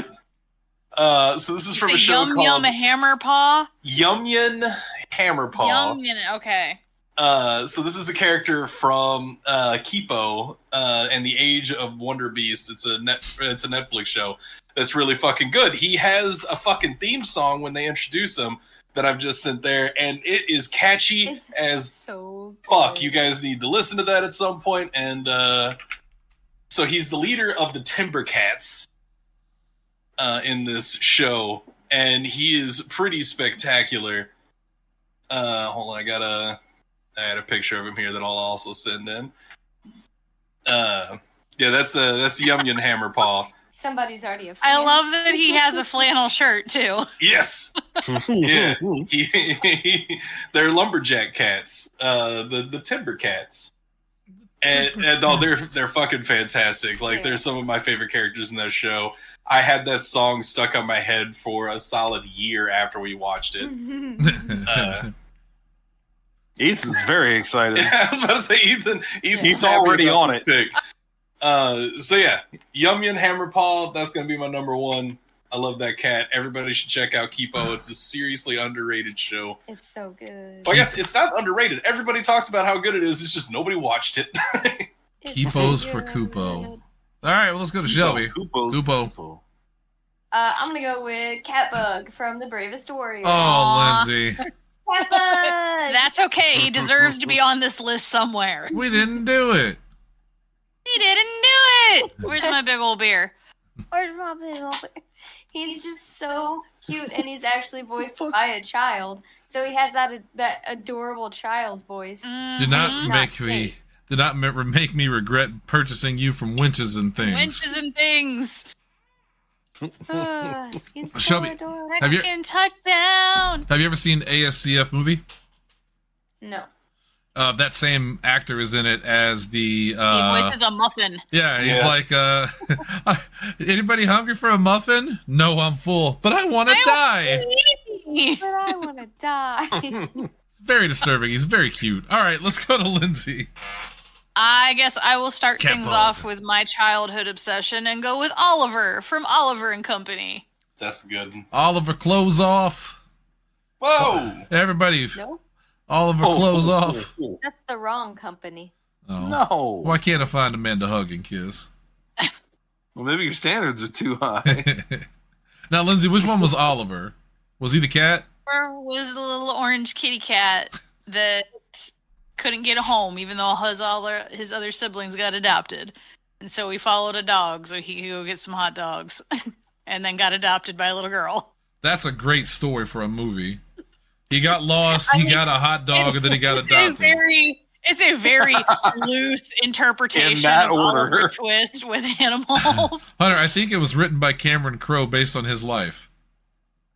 Speaker 3: So this is from a show
Speaker 4: Yum
Speaker 3: called
Speaker 4: Yum Hammerpaw.
Speaker 3: Yum Yum Hammerpaw.
Speaker 4: Yum Yum. Okay.
Speaker 3: So this is a character from Kipo and the Age of Wonder Beast. It's a Netflix show that's really fucking good. He has a fucking theme song when they introduce him that I've just sent there, and it is catchy as
Speaker 5: so
Speaker 3: fuck.
Speaker 5: good.
Speaker 3: You guys need to listen to that at some point. And so he's the leader of the Timbercats in this show, and he is pretty spectacular. Hold on, I had a picture of him here that I'll also send in. Yeah, that's Yum Yum Hammerpaw.
Speaker 5: Somebody's already a fan.
Speaker 4: I love that he has a flannel shirt too.
Speaker 3: Yes. Yeah. They're lumberjack cats. The timber cats. And they're fucking fantastic. Like, they're some of my favorite characters in that show. I had that song stuck on my head for a solid year after we watched it.
Speaker 1: Ethan's very excited.
Speaker 3: I was about to say Ethan
Speaker 1: He's already on it.
Speaker 3: Pick. So yeah, Yum Yum Hammerpaw, that's gonna be my number one. I love that cat. Everybody should check out Kipo. It's a seriously underrated show.
Speaker 5: It's so good.
Speaker 3: Well, I guess it's not underrated. Everybody talks about how good it is. It's just nobody watched it.
Speaker 2: Kipo's for Kupo. All right, well, let's go to Shelby. Kupo.
Speaker 5: I'm gonna go with Catbug from The Bravest Warrior.
Speaker 2: Oh, Lindsay.
Speaker 5: Catbug!
Speaker 4: That's okay. He deserves to be on this list somewhere.
Speaker 2: We didn't do it.
Speaker 4: He didn't do it. Where's my big old beer?
Speaker 5: Where's my big old bear? He's just so cute, and he's actually voiced by a child, so he has that adorable child voice.
Speaker 2: Do not make me regret purchasing you from Winches and Things.
Speaker 4: Winches and Things.
Speaker 5: He's so
Speaker 2: Shelby,
Speaker 5: adorable.
Speaker 2: have you
Speaker 4: Touchdown.
Speaker 2: ever seen ASCF movie?
Speaker 5: No.
Speaker 2: That same actor is in it as the.
Speaker 4: He voices a muffin.
Speaker 2: Yeah, he's like, anybody hungry for a muffin? No, I'm full, but I want to die.
Speaker 5: But I want to die.
Speaker 2: It's very disturbing. He's very cute. All right, let's go to Lindsay.
Speaker 4: I guess I will start
Speaker 2: Cat
Speaker 4: things
Speaker 2: bug.
Speaker 4: off with my childhood obsession and go with Oliver from Oliver and Company.
Speaker 3: That's good.
Speaker 2: Oliver, clothes off.
Speaker 3: Whoa!
Speaker 2: Everybody,
Speaker 5: No,
Speaker 2: Oliver, clothes off.
Speaker 5: that's the wrong company.
Speaker 2: Oh.
Speaker 1: No.
Speaker 2: Why can't I find a man to hug and kiss?
Speaker 1: Well, maybe your standards are too high.
Speaker 2: Now, Lindsay, which one was Oliver? Was he the cat?
Speaker 4: Or was the little orange kitty cat that couldn't get a home, even though his other siblings got adopted. And so he followed a dog so he could go get some hot dogs. And then got adopted by a little girl.
Speaker 2: That's a great story for a movie. He got lost, he got a hot dog, and then he got adopted.
Speaker 4: It's a very loose interpretation
Speaker 1: In that
Speaker 4: of
Speaker 1: order.
Speaker 4: Oliver Twist with animals.
Speaker 2: Hunter, I think it was written by Cameron Crowe based on his life.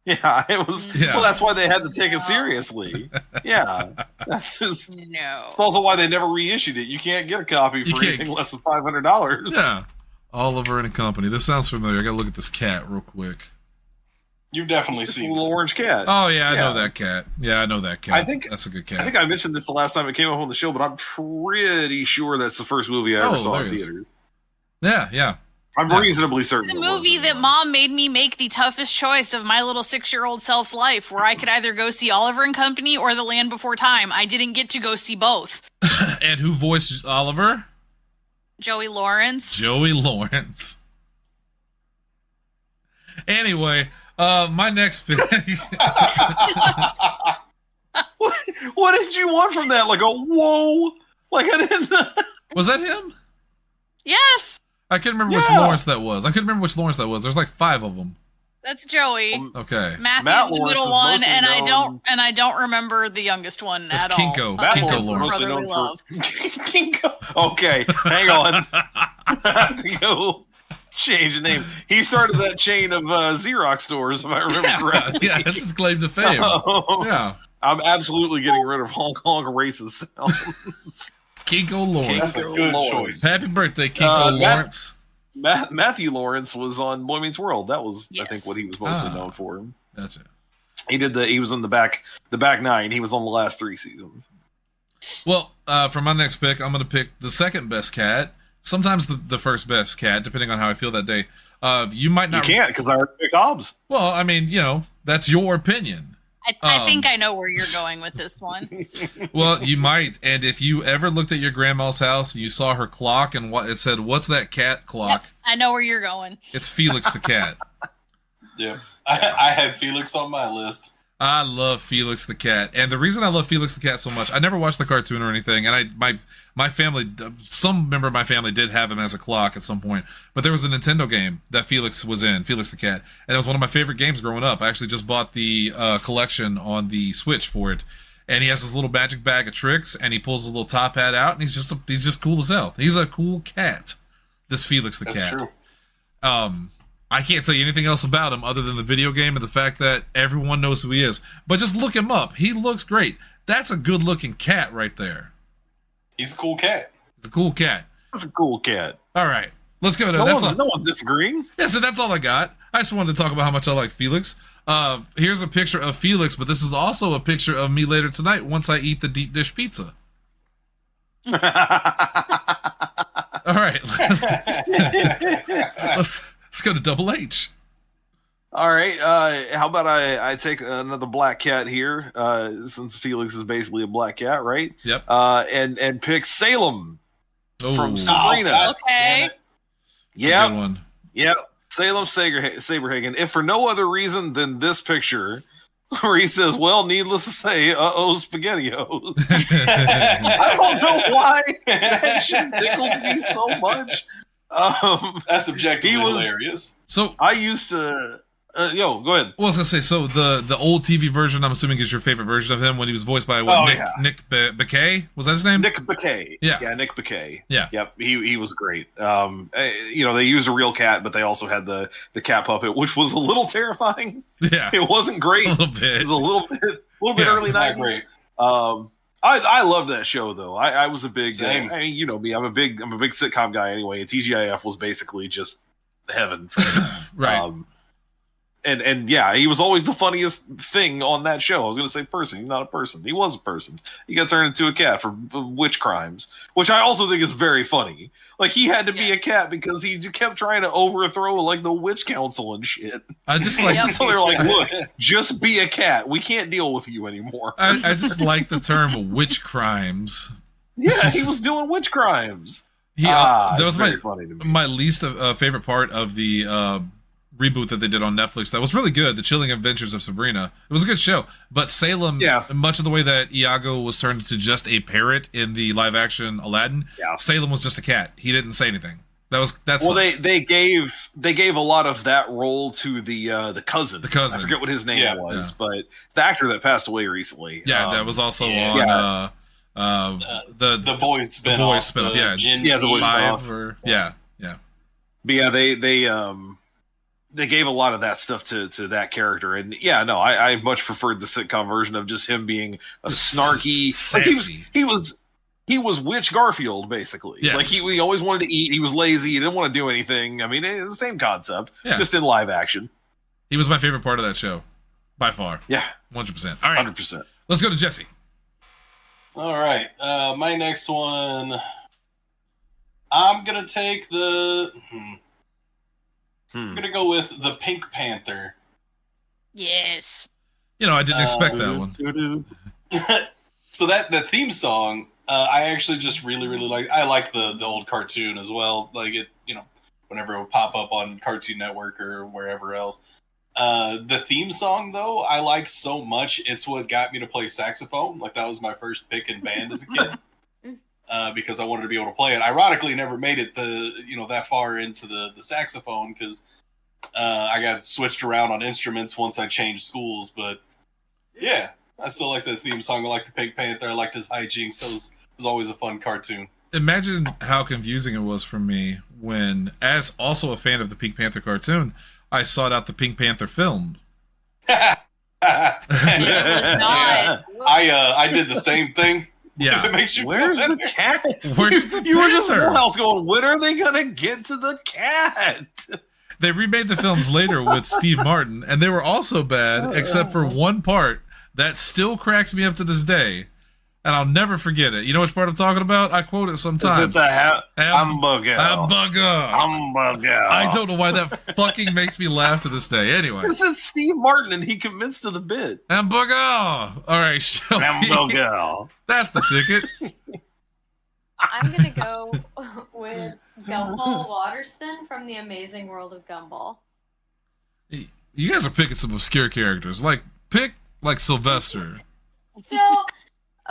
Speaker 1: Yeah, it was.
Speaker 2: Yeah.
Speaker 1: Well, that's why they had to take it seriously. Yeah, that's just.
Speaker 4: No.
Speaker 1: It's also why they never reissued it. You can't get a copy
Speaker 2: You
Speaker 1: for
Speaker 2: can't-
Speaker 1: anything less than $500.
Speaker 2: Yeah. Oliver and Company. This sounds familiar. I gotta look at this cat real quick.
Speaker 3: You've definitely
Speaker 1: It's a
Speaker 3: seen
Speaker 1: little
Speaker 3: this.
Speaker 1: orange cat.
Speaker 2: Oh, yeah, I know
Speaker 1: Yeah.
Speaker 2: that cat. Yeah, I know that cat.
Speaker 1: I think-
Speaker 2: That's a good
Speaker 1: I
Speaker 2: cat.
Speaker 1: think I mentioned this the last time it came up on the show, but I'm pretty sure that's the first movie I ever
Speaker 2: Oh,
Speaker 1: saw
Speaker 2: there
Speaker 1: in
Speaker 2: it is.
Speaker 1: theaters.
Speaker 2: Yeah.
Speaker 1: I'm
Speaker 2: Yeah.
Speaker 1: reasonably certain.
Speaker 4: The
Speaker 1: it was
Speaker 4: movie that
Speaker 1: anyway.
Speaker 4: Mom made me make the toughest choice of my little 6-year-old self's life, where I could either go see Oliver and Company or The Land Before Time. I didn't get to go see both.
Speaker 2: And who voiced Oliver?
Speaker 4: Joey Lawrence.
Speaker 2: Joey Lawrence. Anyway, my next pick.
Speaker 1: What did you want from that? Like a whoa? Like I didn't.
Speaker 2: Was that him?
Speaker 4: Yes,
Speaker 2: I couldn't remember which Lawrence that was. I couldn't remember which Lawrence that was. There's like 5 of them.
Speaker 4: that's Joey.
Speaker 2: Okay.
Speaker 4: Matthew's
Speaker 1: Matt
Speaker 4: the
Speaker 1: Lawrence
Speaker 4: middle
Speaker 1: is
Speaker 4: one,
Speaker 1: mostly
Speaker 4: and I don't remember the youngest one
Speaker 2: It's
Speaker 4: at
Speaker 2: Kinko.
Speaker 4: all.
Speaker 1: Matt
Speaker 2: Kinko
Speaker 1: Lawrence is
Speaker 2: Lawrence.
Speaker 1: mostly
Speaker 4: Brotherly
Speaker 1: known
Speaker 4: love.
Speaker 1: for Kinko. Okay, hang on. I have to go change the name. He started that chain of Xerox stores, if I remember correctly.
Speaker 2: Yeah, that's his claim to fame. Yeah.
Speaker 1: I'm absolutely getting rid of Hong Kong racist sounds.
Speaker 2: Kinko Lawrence.
Speaker 3: That's a good choice.
Speaker 2: Happy birthday, Kinko Lawrence.
Speaker 1: Matthew Lawrence was on Boy Meets World. That was, I think,
Speaker 4: Yes.
Speaker 1: what he was mostly known for.
Speaker 2: Gotcha.
Speaker 1: He was in the back 9. He was on the last 3 seasons.
Speaker 2: Well, for my next pick, I'm going to pick the second best cat. Sometimes the first best cat, depending on how I feel that day. You might
Speaker 1: You
Speaker 2: not.
Speaker 1: can't because I already picked Hobbs.
Speaker 2: Well, I mean, that's your opinion.
Speaker 4: I think I know where you're going with this one.
Speaker 2: Well, you might. And if you ever looked at your grandma's house and you saw her clock and it said, "What's that cat clock?"
Speaker 4: I know where you're going.
Speaker 2: It's Felix the cat.
Speaker 3: Yeah, I have Felix on my list.
Speaker 2: I love Felix the cat, and the reason I love Felix the cat so much, I never watched the cartoon or anything, and my family, some member of my family did have him as a clock at some point, but there was a Nintendo game that Felix was in, Felix the cat, and it was one of my favorite games growing up. I actually just bought the collection on the Switch for it, and he has his little magic bag of tricks, and he pulls his little top hat out, and he's just cool as hell. He's a cool cat. This Felix the cat.
Speaker 3: True.
Speaker 2: I can't tell you anything else about him other than the video game and the fact that everyone knows who he is. But just look him up. He looks great. That's a good-looking cat right there.
Speaker 3: He's a cool cat.
Speaker 2: He's a cool cat.
Speaker 1: That's a cool cat.
Speaker 2: All right. Let's go to
Speaker 1: No
Speaker 2: that's
Speaker 1: one's,
Speaker 2: all.
Speaker 1: no one's disagreeing.
Speaker 2: Yeah, so that's all I got. I just wanted to talk about how much I like Felix. Here's a picture of Felix, but this is also a picture of me later tonight once I eat the deep dish pizza. All right. Let's go to Double H.
Speaker 1: All right. How about I take another black cat here, since Felix is basically a black cat, right?
Speaker 2: Yep.
Speaker 1: And pick Salem from
Speaker 2: Oh,
Speaker 1: Sabrina.
Speaker 3: God
Speaker 4: Okay.
Speaker 3: damn it.
Speaker 2: that's a good
Speaker 1: Yep.
Speaker 2: one.
Speaker 1: Yep. Salem Saberhagen. If for no other reason than this picture, where he says, "Well, needless to say, SpaghettiOs." I don't know why that shit tickles me so much.
Speaker 3: That's objectively
Speaker 1: He was-
Speaker 3: hilarious.
Speaker 2: So,
Speaker 1: I used to. Go ahead.
Speaker 2: well, I was gonna say, so the old TV version, I'm assuming, is your favorite version of him when he was voiced by
Speaker 1: Oh,
Speaker 2: Nick
Speaker 1: yeah.
Speaker 2: Nick Bakay? Was that his name?
Speaker 1: Nick Bakay.
Speaker 2: Yeah.
Speaker 1: Nick Bakay.
Speaker 2: Yeah.
Speaker 1: Yep. He was great. They used a real cat, but they also had the cat puppet, which was a little terrifying.
Speaker 2: Yeah,
Speaker 1: It wasn't great.
Speaker 2: a little
Speaker 1: It
Speaker 2: bit.
Speaker 1: was a little bit
Speaker 2: Yeah,
Speaker 1: early
Speaker 3: Not
Speaker 1: 90s.
Speaker 3: great.
Speaker 1: I love that show though. I was a big.
Speaker 3: Same.
Speaker 1: I mean, you know me. I'm a big sitcom guy anyway. And TGIF was basically just heaven. For me.
Speaker 2: Right.
Speaker 1: And yeah, he was always the funniest thing on that show. I was going to say person. He's not a person. He was a person. He got turned into a cat for witch crimes, which I also think is very funny. Like he had to be a cat because he kept trying to overthrow like the witch council and shit.
Speaker 2: I just like
Speaker 4: Yep.
Speaker 1: So they're like, look, just be a cat. We can't deal with you anymore.
Speaker 2: I just like the term witch crimes.
Speaker 1: Yeah, he was doing witch crimes.
Speaker 2: That
Speaker 1: it's
Speaker 2: was my
Speaker 1: very funny to me.
Speaker 2: my least favorite part of the reboot that they did on Netflix. That was really good. The Chilling Adventures of Sabrina. It was a good show. But Salem,
Speaker 1: Yeah.
Speaker 2: much of the way that Iago was turned into just a parrot in the live action Aladdin,
Speaker 1: Yeah.
Speaker 2: Salem was just a cat. He didn't say anything. That's
Speaker 1: Well, they gave a lot of that role to the cousin.
Speaker 2: The cousin.
Speaker 1: I forget what his name
Speaker 3: Yeah.
Speaker 1: was,
Speaker 2: Yeah.
Speaker 1: but it's the actor that passed away recently.
Speaker 2: that was also
Speaker 3: yeah.
Speaker 2: on
Speaker 3: The boys spinoff.
Speaker 2: Boys spinoff, yeah.
Speaker 1: Yeah, the Boys
Speaker 2: five
Speaker 1: spinoff.
Speaker 2: or yeah.
Speaker 1: But yeah, they gave a lot of that stuff to that character, and yeah, no, I much preferred the sitcom version of just him being a snarky,
Speaker 2: sassy.
Speaker 1: Like he was Witch Garfield basically.
Speaker 2: Yes.
Speaker 1: Like he always wanted to eat. He was lazy. He didn't want to do anything. I mean, it's the same concept,
Speaker 2: Yeah.
Speaker 1: just in live action.
Speaker 2: He was my favorite part of that show, by far.
Speaker 1: Yeah,
Speaker 2: 100%. All right,
Speaker 1: 100%.
Speaker 2: let's go to Jesse.
Speaker 3: All right. My next one. I'm gonna take the. I'm gonna go with the Pink Panther.
Speaker 4: Yes.
Speaker 2: I didn't expect that one.
Speaker 3: So that the theme song I actually just really I like the old cartoon as well. Like it, whenever it would pop up on Cartoon Network or wherever else. The theme song though, I like so much. It's what got me to play saxophone. Like that was my first pick in band as a kid. Because I wanted to be able to play it. Ironically, never made it that far into the saxophone because I got switched around on instruments once I changed schools. But yeah, I still like the theme song. I like the Pink Panther. I liked his hijinks. So it was always a fun cartoon.
Speaker 2: Imagine how confusing it was for me when, as also a fan of the Pink Panther cartoon, I sought out the Pink Panther film.
Speaker 4: It was not.
Speaker 3: I did the same thing.
Speaker 2: Yeah.
Speaker 3: It makes you
Speaker 1: Where's
Speaker 3: feel
Speaker 1: the
Speaker 3: better.
Speaker 1: cat?
Speaker 2: Where's the
Speaker 1: You were just
Speaker 2: panther?
Speaker 1: Full House going, when are they going to get to the cat?
Speaker 2: They remade the films later with Steve Martin, and they were also bad, except for one part that still cracks me up to this day, and I'll never forget it. You know which part I'm talking about? I quote it sometimes.
Speaker 1: Is it the hamburger?
Speaker 2: Hamburger.
Speaker 1: Hamburger.
Speaker 2: I don't know why that fucking makes me laugh to this day. Anyway.
Speaker 1: This is Steve Martin, and he commits to the bit.
Speaker 2: Hamburger. All right, Shelby.
Speaker 1: Hamburger.
Speaker 2: That's the ticket.
Speaker 5: I'm gonna go with Gumball Watterson from The Amazing World of Gumball.
Speaker 2: You guys are picking some obscure characters. Pick Sylvester.
Speaker 5: So,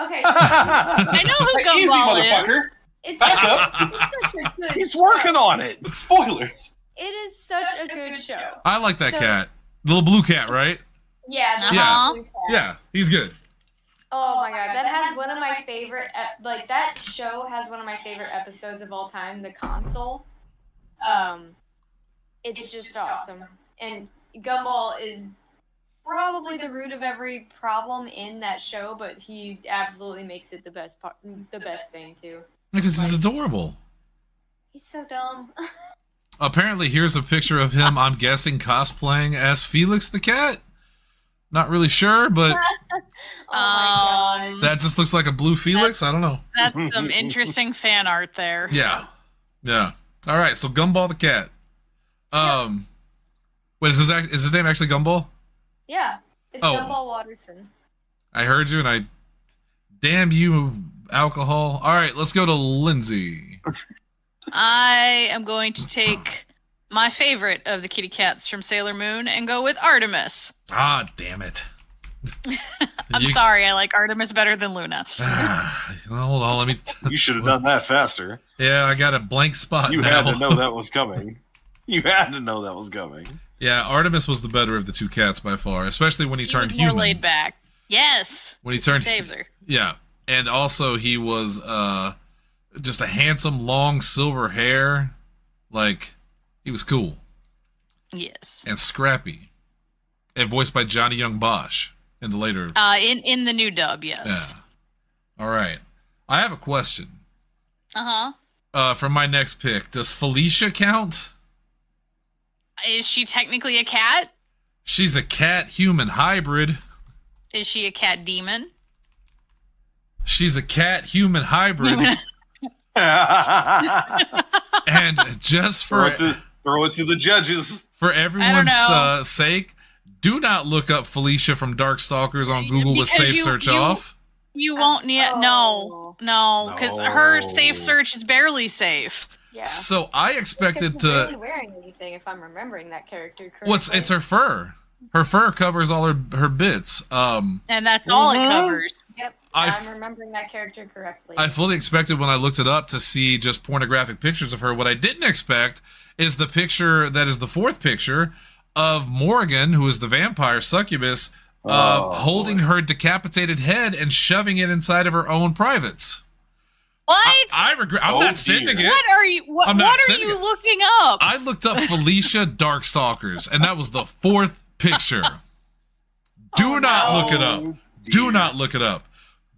Speaker 5: okay,
Speaker 4: I know who
Speaker 3: Easy,
Speaker 4: Gumball is.
Speaker 3: motherfucker.
Speaker 5: it's
Speaker 3: Back
Speaker 5: such,
Speaker 3: up.
Speaker 5: it's such a good
Speaker 1: He's
Speaker 5: show.
Speaker 1: working on it.
Speaker 3: Spoilers.
Speaker 5: It is such a good show.
Speaker 2: I like that
Speaker 5: So-
Speaker 2: cat. Little blue cat, right?
Speaker 5: Yeah,
Speaker 4: Uh-huh.
Speaker 2: Yeah, he's good.
Speaker 5: Oh my god, that has one of my favorite. That show has one of my favorite episodes of all time. The console. It's just awesome, and Gumball is probably the root of every problem in that show, but he absolutely makes it the best part, the best thing too.
Speaker 2: Because he's adorable.
Speaker 5: He's so dumb.
Speaker 2: Apparently, here's a picture of him, I'm guessing, cosplaying as Felix the cat. Not really sure, but
Speaker 5: Oh my god.
Speaker 2: that just looks like a blue Felix. I don't know.
Speaker 4: That's some interesting fan art there.
Speaker 2: Yeah. Yeah. All right, so Gumball the cat. Wait, is his name actually Gumball?
Speaker 5: Yeah, it's
Speaker 2: Oh.
Speaker 5: Gumball Watterson.
Speaker 2: I heard you, and damn you, alcohol. All right, let's go to Lindsay.
Speaker 4: I am going to take my favorite of the kitty cats from Sailor Moon and go with Artemis.
Speaker 2: Ah, damn it.
Speaker 4: I'm sorry, I like Artemis better than Luna.
Speaker 2: Hold on, let me.
Speaker 1: You should have done that faster.
Speaker 2: Yeah, I got a blank spot
Speaker 1: You
Speaker 2: now.
Speaker 1: had to know that was coming. You had to know that was coming.
Speaker 2: Yeah, Artemis was the better of the two cats by far, especially when he
Speaker 4: He
Speaker 2: turned
Speaker 4: was more
Speaker 2: human.
Speaker 4: laid back. Yes.
Speaker 2: When he turned
Speaker 4: Saves her.
Speaker 2: Yeah, and also he was just a handsome, long silver hair. Like, he was cool
Speaker 4: Yes.
Speaker 2: and scrappy, and voiced by Johnny Young Bosch in the later.
Speaker 4: In the new dub, yes.
Speaker 2: Yeah. All right, I have a question. For my next pick, does Felicia count?
Speaker 4: Is she technically a cat?
Speaker 2: She's a cat-human hybrid.
Speaker 4: Is she a cat demon?
Speaker 2: She's a cat-human hybrid. And just
Speaker 1: throw
Speaker 2: for
Speaker 1: it to the judges.
Speaker 2: for everyone's
Speaker 4: know.
Speaker 2: sake, do not look up Felicia from Darkstalkers on Google with
Speaker 4: Because
Speaker 2: safe
Speaker 4: you-
Speaker 2: search
Speaker 4: you-
Speaker 2: off.
Speaker 4: You won't need no, because her safe search is barely safe.
Speaker 5: Yeah.
Speaker 2: So I expected
Speaker 5: Because she's
Speaker 2: to.
Speaker 5: barely wearing anything, if I'm remembering that character correctly.
Speaker 2: What's it's her fur? Her fur covers all her bits.
Speaker 4: And that's all it covers.
Speaker 5: Yep,
Speaker 2: I-
Speaker 5: I'm remembering that character correctly.
Speaker 2: I fully expected when I looked it up to see just pornographic pictures of her. What I didn't expect is the picture that is the fourth picture of Morgan, who is the vampire succubus, holding her decapitated head and shoving it inside of her own privates.
Speaker 4: What?
Speaker 2: I regret. I'm
Speaker 1: Oh,
Speaker 2: not
Speaker 1: dear.
Speaker 2: sending it.
Speaker 4: What are you?
Speaker 2: I'm not
Speaker 4: What are
Speaker 2: sending
Speaker 4: you
Speaker 2: it.
Speaker 4: looking up?
Speaker 2: I looked up Felicia Darkstalkers, and that was the fourth picture. Do not look it up. Do not look it up.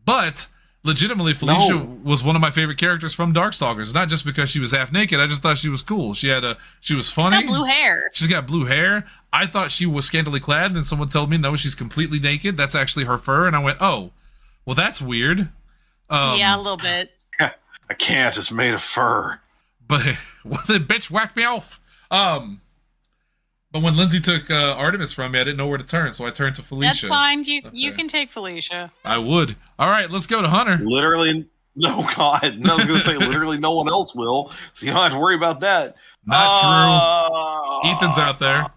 Speaker 2: But legitimately, Felicia was one of my favorite characters from Darkstalkers. Not just because she was half naked. I just thought she was cool. She was funny.
Speaker 4: Got blue hair.
Speaker 2: She's got blue hair. I thought she was scantily clad, and then someone told me no, she's completely naked. That's actually her fur, and I went, oh, well, that's weird.
Speaker 4: Yeah, a little bit.
Speaker 1: A cat is made of fur.
Speaker 2: But well, the bitch whacked me off. But when Lindsay took Artemis from me, I didn't know where to turn, so I turned to Felicia.
Speaker 4: That's fine. You
Speaker 2: Okay.
Speaker 4: can take Felicia.
Speaker 2: I would. All right, let's go to Hunter.
Speaker 1: Literally No, God. No, I was going to say literally no one else will. So you don't have to worry about that.
Speaker 2: Not true. Ethan's out there.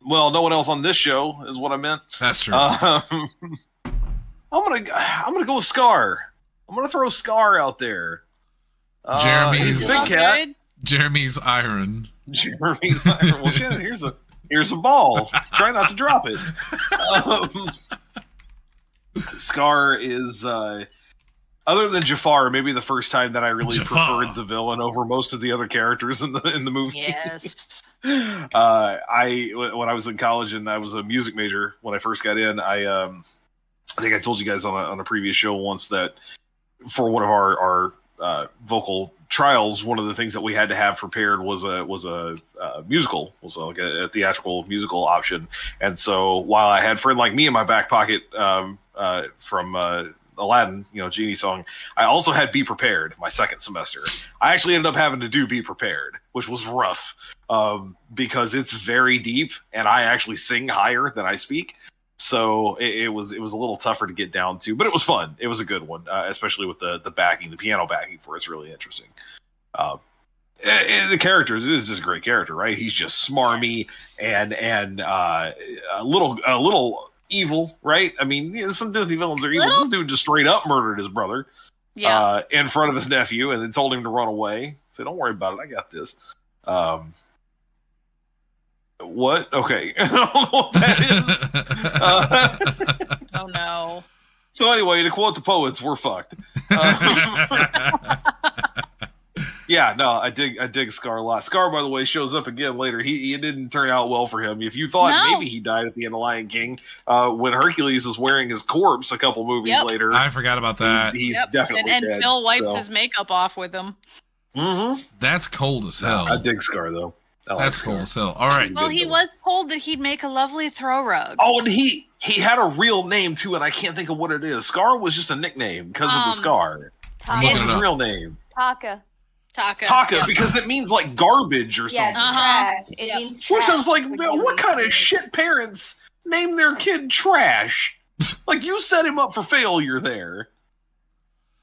Speaker 1: Well, no one else on this show is what I meant.
Speaker 2: That's true.
Speaker 1: I'm gonna go with Scar. I'm gonna throw Scar out there.
Speaker 2: Jeremy's
Speaker 1: big cat.
Speaker 2: Jeremy's iron.
Speaker 1: Jeremy's iron. Well, Shannon, here's a ball. Try not to drop it. Scar is other than Jafar, maybe the first time that I really preferred the villain over most of the other characters in the movie.
Speaker 4: Yes.
Speaker 1: When I was in college and I was a music major when I first got in, I think I told you guys on a previous show once that for one of our vocal trials, one of the things that we had to have prepared was a musical, was like a theatrical musical option. And so while I had Friend Like Me in my back pocket from Aladdin, Genie song, I also had Be Prepared my second semester. I actually ended up having to do Be Prepared, which was rough because it's very deep and I actually sing higher than I speak. So it was a little tougher to get down to, but it was fun. It was a good one, especially with the backing, the piano backing for it's really interesting. And the character is just a great character, right? He's just smarmy and a little evil, right? I mean, some Disney villains are evil. This dude just straight up murdered his brother, in front of his nephew, and then told him to run away. So don't worry about it. I got this. What? Okay. I don't know what that is.
Speaker 4: Oh no.
Speaker 1: So anyway, to quote the poets, we're fucked. Yeah, no, I dig Scar a lot. Scar, by the way, shows up again later. He didn't turn out well for him. If you thought maybe he died at the end of Lion King, when Hercules is wearing his corpse a couple movies later,
Speaker 2: I forgot about that.
Speaker 1: He's definitely
Speaker 4: and
Speaker 1: dead.
Speaker 4: Phil wipes his makeup off with him.
Speaker 1: Mm-hmm.
Speaker 2: That's cold as hell.
Speaker 1: I dig Scar though.
Speaker 2: That's cool as hell. All right.
Speaker 4: Well, he was told that he'd make a lovely throw rug.
Speaker 1: Oh, and he had a real name too, and I can't think of what it is. Scar was just a nickname because of the scar.
Speaker 2: I'm
Speaker 1: What's his real name?
Speaker 5: Taka.
Speaker 1: Taka, because it means like garbage or something.
Speaker 5: Trash. It means trash.
Speaker 1: Which I was like, what kind of shit parents name their kid trash? Like, you set him up for failure there.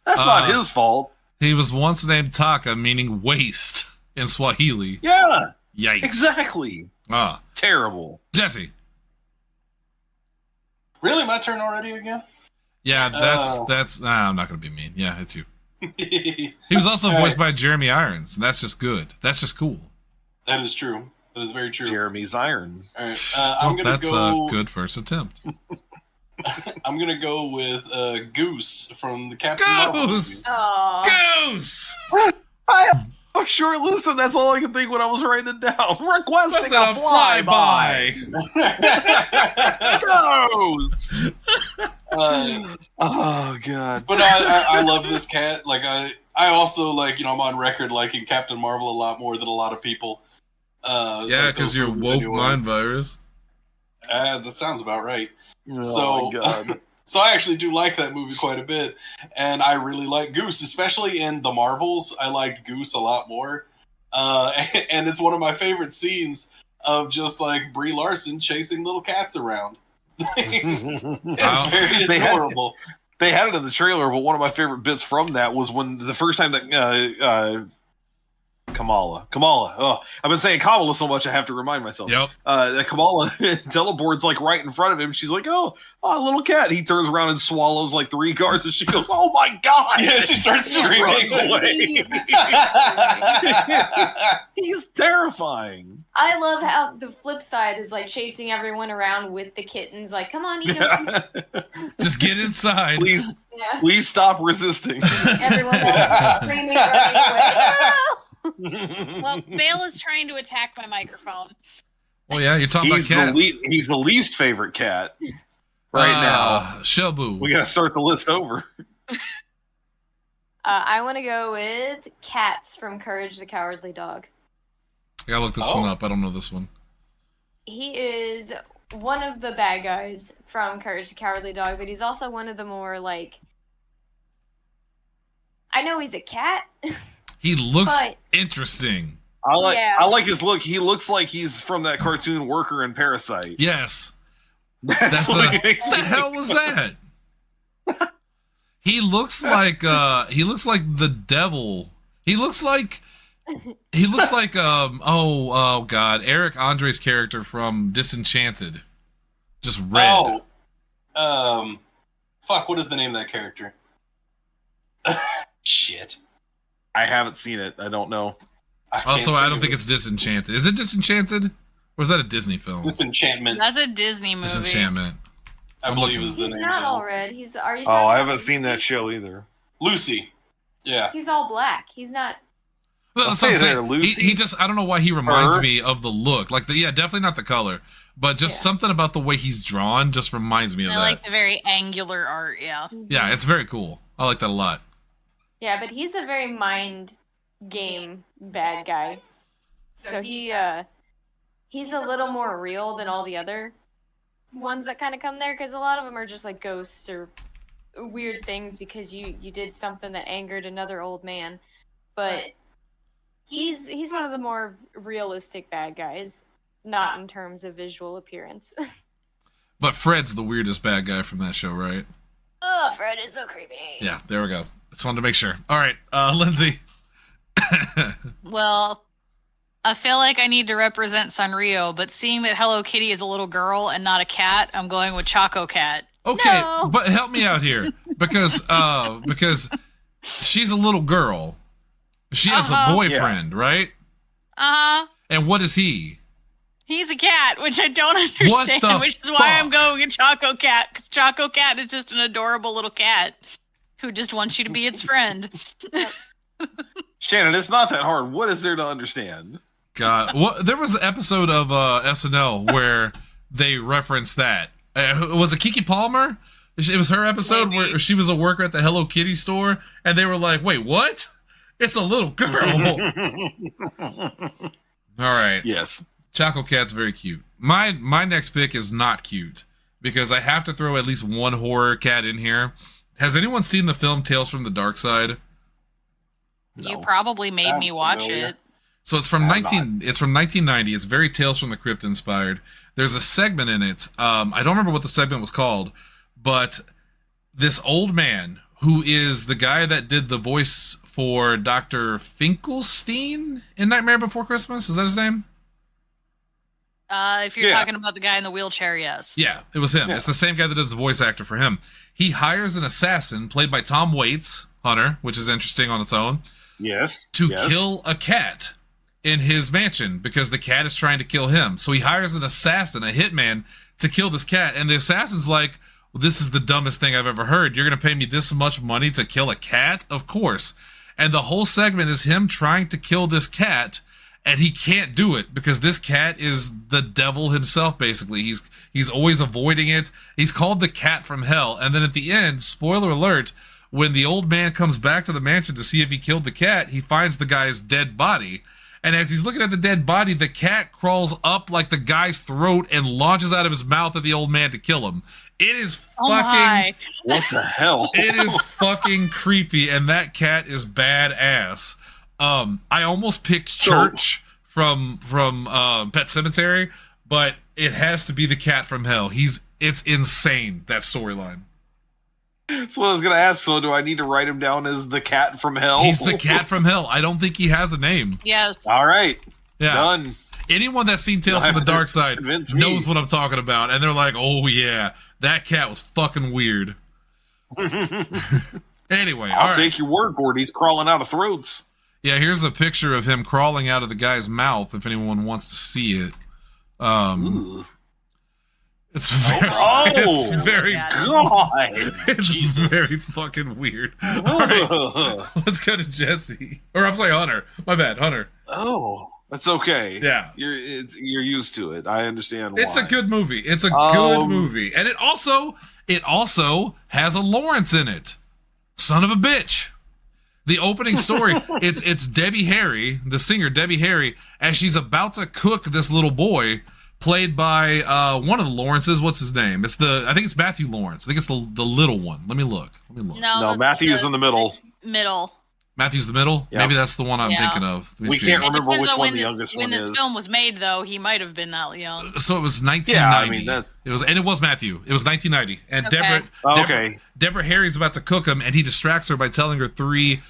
Speaker 1: That's not his fault.
Speaker 2: He was once named Taka, meaning waste in Swahili.
Speaker 1: Yeah.
Speaker 2: Yikes.
Speaker 1: Exactly. Terrible.
Speaker 2: Jesse.
Speaker 3: Really? My turn already again?
Speaker 2: Yeah, that's I'm not going to be mean. Yeah, it's you. He was also voiced by Jeremy Irons, and that's just good. That's just cool.
Speaker 3: That is true. That is very true.
Speaker 1: Jeremy's Iron.
Speaker 3: All right. I'm gonna
Speaker 2: that's
Speaker 3: go...
Speaker 2: a good first attempt.
Speaker 3: I'm going to go with Goose from the Captain Marvel movie.
Speaker 2: Goose!
Speaker 1: I'm short listed. That's all I could think when I was writing it down. Requesting a
Speaker 2: flyby.
Speaker 1: Goes. Oh god.
Speaker 3: But I love this cat. Like I also like I'm on record liking Captain Marvel a lot more than a lot of people.
Speaker 2: Yeah, because you're woke mind virus.
Speaker 3: That sounds about right.
Speaker 1: Oh my god.
Speaker 3: So I actually do like that movie quite a bit, and I really like Goose, especially in the Marvels. I liked Goose a lot more, and it's one of my favorite scenes of just like Brie Larson chasing little cats around. It's very adorable.
Speaker 1: They had it in the trailer, but one of my favorite bits from that was when the first time that Kamala. Oh, I've been saying Kamala so much I have to remind myself.
Speaker 2: Yep.
Speaker 1: That Kamala teleports like right in front of him. She's like, oh, little cat. He turns around and swallows like 3 guards, and she goes, oh my god!
Speaker 3: Yeah, she starts screaming away.
Speaker 1: He's terrifying.
Speaker 5: I love how the flip side is like chasing everyone around with the kittens. Like, come on, eat them.
Speaker 2: Just get inside.
Speaker 1: Please stop resisting.
Speaker 5: Everyone else is screaming, running away.
Speaker 4: Well, Bale is trying to attack my microphone.
Speaker 2: Well, yeah, you're talking about cats.
Speaker 1: He's the least favorite cat now.
Speaker 2: Shelbu.
Speaker 1: We got to start the list over.
Speaker 5: I want to go with Cats from Courage the Cowardly Dog.
Speaker 2: I gotta look this one up. I don't know this one.
Speaker 5: He is one of the bad guys from Courage the Cowardly Dog, but he's also one of the more like... I know he's a cat.
Speaker 2: He looks interesting.
Speaker 1: I like his look. He looks like he's from that cartoon Worker and Parasite.
Speaker 2: Yes. What the hell was that? He looks like the devil. He looks like oh god, Eric Andre's character from Disenchanted. Just red.
Speaker 3: Fuck, what is the name of that character? Shit.
Speaker 1: I haven't seen it. I don't know.
Speaker 2: Also, I don't think it's Disenchanted. Is it Disenchanted? Or is that a Disney film?
Speaker 3: Disenchantment.
Speaker 4: That's a Disney movie.
Speaker 2: Disenchantment.
Speaker 3: I believe is the
Speaker 5: He's
Speaker 3: name.
Speaker 5: not
Speaker 3: of
Speaker 5: all
Speaker 3: it.
Speaker 5: red. He's. Are you?
Speaker 1: Oh,
Speaker 5: talking
Speaker 1: I
Speaker 5: about
Speaker 1: haven't seen that
Speaker 5: Lucy?
Speaker 1: show either.
Speaker 3: Lucy. Yeah.
Speaker 5: He's all black. He's not.
Speaker 2: That's what I'm
Speaker 1: Say there,
Speaker 2: saying.
Speaker 1: Lucy.
Speaker 2: He just, I don't know why he reminds
Speaker 1: Her?
Speaker 2: me of the look. Like, definitely not the color, but just something about the way he's drawn just reminds me of
Speaker 4: I
Speaker 2: that.
Speaker 4: like the very angular art, yeah.
Speaker 2: Yeah, it's very cool. I like that a lot.
Speaker 5: Yeah, but he's a very mind game bad guy. So he's a little more real than all the other ones that kind of come there, because a lot of them are just like ghosts or weird things because you did something that angered another old man. But he's one of the more realistic bad guys, not in terms of visual appearance.
Speaker 2: But Fred's the weirdest bad guy from that show, right?
Speaker 5: Ugh, Fred is so creepy.
Speaker 2: Yeah, there we go. Just wanted to make sure. All right, Lindsay.
Speaker 4: Well, I feel like I need to represent Sanrio, but seeing that Hello Kitty is a little girl and not a cat, I'm going with Choco Cat.
Speaker 2: Okay,
Speaker 5: No.
Speaker 2: but help me out here because she's a little girl. She has a boyfriend, right?
Speaker 4: Uh-huh.
Speaker 2: And what is he?
Speaker 4: He's a cat, which I don't
Speaker 2: What
Speaker 4: understand,
Speaker 2: the
Speaker 4: which is why I'm
Speaker 2: fuck?
Speaker 4: going with Choco Cat, because Choco Cat is just an adorable little cat who just wants you to be its friend.
Speaker 1: Shannon, it's not that hard. What is there to understand?
Speaker 2: God, what? There was an episode of SNL where they referenced that. Was it Kiki Palmer? It was her episode
Speaker 4: Maybe.
Speaker 2: where she was a worker at the Hello Kitty store, and they were like, "Wait, what? It's a little girl." All right.
Speaker 1: Yes.
Speaker 2: Choco Cat's very cute. My next pick is not cute because I have to throw at least one horror cat in here. Has anyone seen the film Tales from the Dark Side?
Speaker 4: You
Speaker 1: No.
Speaker 4: probably made
Speaker 3: Sounds
Speaker 4: me watch
Speaker 3: familiar.
Speaker 4: it.
Speaker 2: So it's from
Speaker 1: I'm
Speaker 2: 1990. It's very Tales from the Crypt inspired. There's a segment in it. I don't remember what the segment was called, but this old man who is the guy that did the voice for Dr. Finkelstein in Nightmare Before Christmas. Is that his name?
Speaker 4: If you're
Speaker 1: Yeah.
Speaker 4: talking about the guy in the wheelchair, yes.
Speaker 2: Yeah, it was him.
Speaker 1: Yeah.
Speaker 2: It's the same guy that does the voice actor for him. He hires an assassin played by Tom Waits, Hunter, which is interesting on its own,
Speaker 1: Yes.
Speaker 2: to
Speaker 1: yes.
Speaker 2: kill a cat in his mansion because the cat is trying to kill him. So he hires an assassin, a hitman, to kill this cat. And the assassin's like, well, this is the dumbest thing I've ever heard. You're going to pay me this much money to kill a cat? Of course. And the whole segment is him trying to kill this cat, and he can't do it because this cat is the devil himself, basically. He's always avoiding it. He's called the cat from hell. And then at the end, spoiler alert, when the old man comes back to the mansion to see if he killed the cat, he finds the guy's dead body. And as he's looking at the dead body, the cat crawls up like the guy's throat and launches out of his mouth at the old man to kill him. It is
Speaker 4: Oh
Speaker 2: fucking...
Speaker 4: my.
Speaker 1: What the hell?
Speaker 2: It is fucking creepy, and that cat is badass. I almost picked Church from Pet Sematary, but it has to be the cat from hell. It's insane, that storyline.
Speaker 1: That's what I was going to ask. So do I need to write him down as the cat from hell?
Speaker 2: He's the cat from hell. I don't think he has a name.
Speaker 4: Yes.
Speaker 1: All right.
Speaker 2: Yeah.
Speaker 1: Done.
Speaker 2: Anyone that's seen Tales
Speaker 1: You'll
Speaker 2: from the
Speaker 1: have to
Speaker 2: Dark Side
Speaker 1: convince me.
Speaker 2: knows what I'm talking about, and they're like, "Oh yeah, that cat was fucking weird." Anyway, all
Speaker 1: I'll
Speaker 2: right.
Speaker 1: take your word for it. He's crawling out of throats.
Speaker 2: Yeah, here's a picture of him crawling out of the guy's mouth. If anyone wants to see it,
Speaker 1: Ooh.
Speaker 2: it's very,
Speaker 1: Oh,
Speaker 2: it's very,
Speaker 1: God.
Speaker 2: it's
Speaker 1: Jesus.
Speaker 2: very fucking weird. All right, let's go to Jesse. Or I'm sorry, Hunter. My bad, Hunter.
Speaker 1: Oh, that's okay.
Speaker 2: Yeah.
Speaker 1: You're used to it. I understand why.
Speaker 2: It's a good movie. It's a good movie, and it also has a Lawrence in it. Son of a bitch. The opening story, it's Debbie Harry, the singer Debbie Harry, as she's about to cook this little boy, played by one of the Lawrences. What's his name? I think it's Matthew Lawrence. I think it's the little one. Let me look.
Speaker 1: No,
Speaker 4: that's
Speaker 1: Matthew's in the middle.
Speaker 4: Middle.
Speaker 2: Matthew's the middle?
Speaker 1: Yep.
Speaker 2: Maybe that's the one I'm
Speaker 4: Yeah.
Speaker 2: thinking of. Let me
Speaker 1: We
Speaker 2: see.
Speaker 1: can't
Speaker 4: It
Speaker 1: remember
Speaker 4: depends
Speaker 1: which
Speaker 4: on
Speaker 1: one
Speaker 4: when
Speaker 1: the
Speaker 4: this,
Speaker 1: youngest
Speaker 4: when
Speaker 1: one
Speaker 4: this
Speaker 1: is.
Speaker 4: film was made, though. He might have been that young.
Speaker 2: So it was 1990.
Speaker 1: Yeah, I mean, that's...
Speaker 2: It was Matthew. It was 1990. And
Speaker 4: Okay.
Speaker 2: Deborah Harry's about to cook him, and he distracts her by telling her 3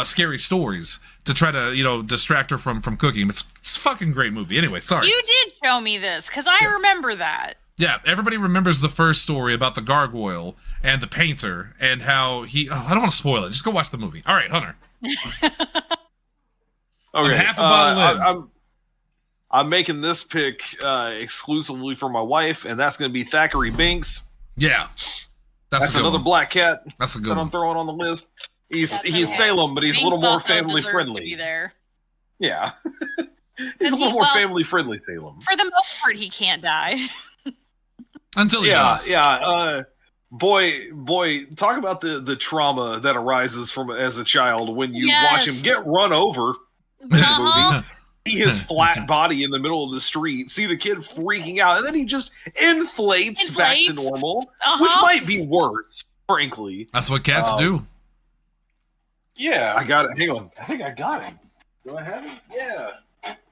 Speaker 2: scary stories to try to, distract her from cooking. It's a fucking great movie. Anyway, sorry.
Speaker 4: You did show me this, because I remember that.
Speaker 2: Yeah, everybody remembers the first story about the gargoyle and the painter and how he... Oh, I don't want to spoil it. Just go watch the movie. All right, Hunter.
Speaker 1: Okay,
Speaker 2: half a bottle in.
Speaker 1: I'm making this pick exclusively for my wife, and that's going to be Thackeray Binks.
Speaker 2: Yeah. That's a good
Speaker 1: another
Speaker 2: one.
Speaker 1: black cat
Speaker 2: That's a good
Speaker 1: that I'm
Speaker 2: one.
Speaker 1: throwing on the list. He's
Speaker 5: okay.
Speaker 1: Salem, but he's a little
Speaker 4: Binks
Speaker 1: more
Speaker 4: also
Speaker 1: family
Speaker 4: deserves
Speaker 1: friendly.
Speaker 4: To be there.
Speaker 1: Yeah. He's a
Speaker 4: Does
Speaker 1: little
Speaker 4: he-
Speaker 1: more
Speaker 4: well-
Speaker 1: family friendly, Salem.
Speaker 4: For the most part, he can't die.
Speaker 2: Until he
Speaker 1: Yeah,
Speaker 2: does.
Speaker 1: yeah. Boy, talk about the trauma that arises from as a child when you watch him
Speaker 4: Yes.
Speaker 1: get run over in the
Speaker 4: Uh-huh.
Speaker 1: movie. See his flat body in the middle of the street. See the kid freaking out, and then he just inflates back to
Speaker 4: Inflates.
Speaker 1: normal, which
Speaker 4: Uh-huh.
Speaker 1: might be worse, frankly.
Speaker 2: That's what cats do.
Speaker 3: Yeah.
Speaker 1: I got it. Hang on. I think I got him. Do I have him? Yeah.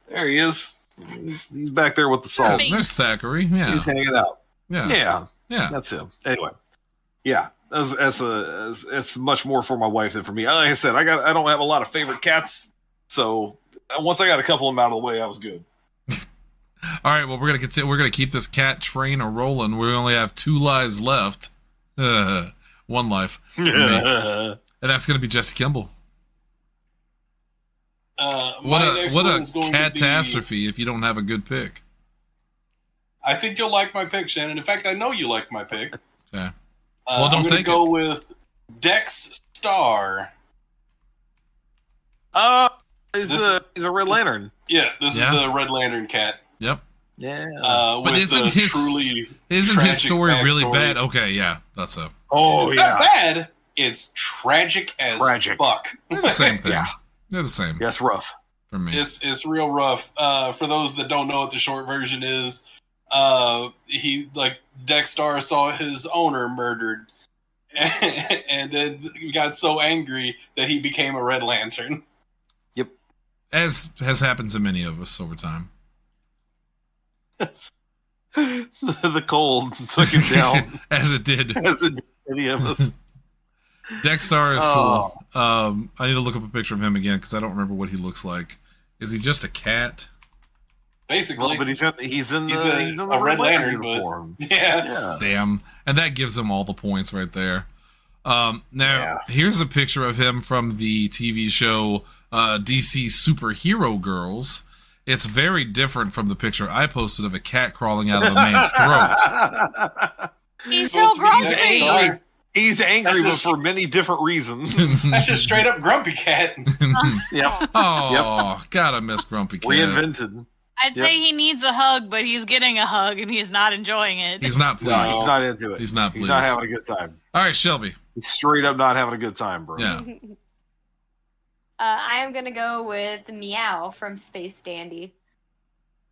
Speaker 1: There he is. He's back there with the
Speaker 2: Yeah,
Speaker 1: salt.
Speaker 2: there's Thackeray. Yeah.
Speaker 1: He's hanging out.
Speaker 2: Yeah.
Speaker 1: Yeah, that's him. Anyway, yeah, that's much more for my wife than for me. Like I said, I don't have a lot of favorite cats, so once I got a couple of them out of the way, I was good.
Speaker 2: All right, well, we're gonna continue. We're gonna keep this cat train a rolling. We only have 2 lives left. 1 life, for me. and that's gonna be Jesse Kimball. What
Speaker 3: My next
Speaker 2: a
Speaker 3: one's going to be-
Speaker 2: catastrophe if you don't have a good pick.
Speaker 3: I think you'll like my pick, Shannon. In fact, I know you like my pick.
Speaker 2: Okay. Well, don't
Speaker 3: I'm gonna
Speaker 2: take
Speaker 3: go with Dex Star.
Speaker 1: He's a Red Lantern.
Speaker 3: Yeah, this
Speaker 2: Yeah.
Speaker 3: is the Red Lantern cat.
Speaker 2: Yep.
Speaker 1: Yeah.
Speaker 2: But
Speaker 3: with
Speaker 2: isn't
Speaker 3: the
Speaker 2: his
Speaker 3: truly
Speaker 2: isn't his
Speaker 3: tragic
Speaker 2: story really
Speaker 3: backstory.
Speaker 2: bad? Okay, yeah, that's a
Speaker 1: Oh
Speaker 3: It's
Speaker 1: yeah.
Speaker 3: not bad. It's tragic as
Speaker 1: Tragic.
Speaker 3: fuck.
Speaker 2: they're the same thing.
Speaker 1: Yeah.
Speaker 2: They're the same
Speaker 1: That's rough.
Speaker 2: for me.
Speaker 3: It's real rough. For those that don't know what the short version is, Dex Star saw his owner murdered, and then he got so angry that he became a Red Lantern.
Speaker 2: As has happened to many of us over time.
Speaker 1: The cold took him down.
Speaker 2: As it did.
Speaker 1: As it did any of us.
Speaker 2: Dexter is
Speaker 1: Oh.
Speaker 2: cool. I need to look up a picture of him again because I don't remember what he looks like. Is he just a cat?
Speaker 3: Basically,
Speaker 1: Well, but he's in the
Speaker 3: a Red Lantern, but-
Speaker 1: uniform.
Speaker 3: yeah.
Speaker 1: Yeah.
Speaker 2: Damn. And that gives him all the points right there. Now,
Speaker 1: Yeah.
Speaker 2: here's a picture of him from the TV show DC Superhero Girls. It's very different from the picture I posted of a cat crawling out of a man's throat.
Speaker 4: He's
Speaker 3: supposed
Speaker 4: so
Speaker 3: to be
Speaker 1: He's
Speaker 3: Dex
Speaker 4: grumpy.
Speaker 3: Star.
Speaker 1: angry. He's angry,
Speaker 3: That's
Speaker 1: but
Speaker 3: just-
Speaker 1: for many different reasons.
Speaker 3: That's just straight up grumpy cat.
Speaker 1: Yeah.
Speaker 2: Oh, gotta miss Grumpy Cat.
Speaker 1: Reinvented.
Speaker 4: I'd say he needs a hug, but he's getting a hug and he's not enjoying it.
Speaker 2: He's not pleased.
Speaker 1: No, he's not into it.
Speaker 2: He's not
Speaker 1: He's not
Speaker 2: pleased.
Speaker 1: having a good time.
Speaker 2: All right, Shelby.
Speaker 1: He's straight up not having a good time, bro.
Speaker 2: Yeah.
Speaker 5: I am gonna go with Meow from Space Dandy.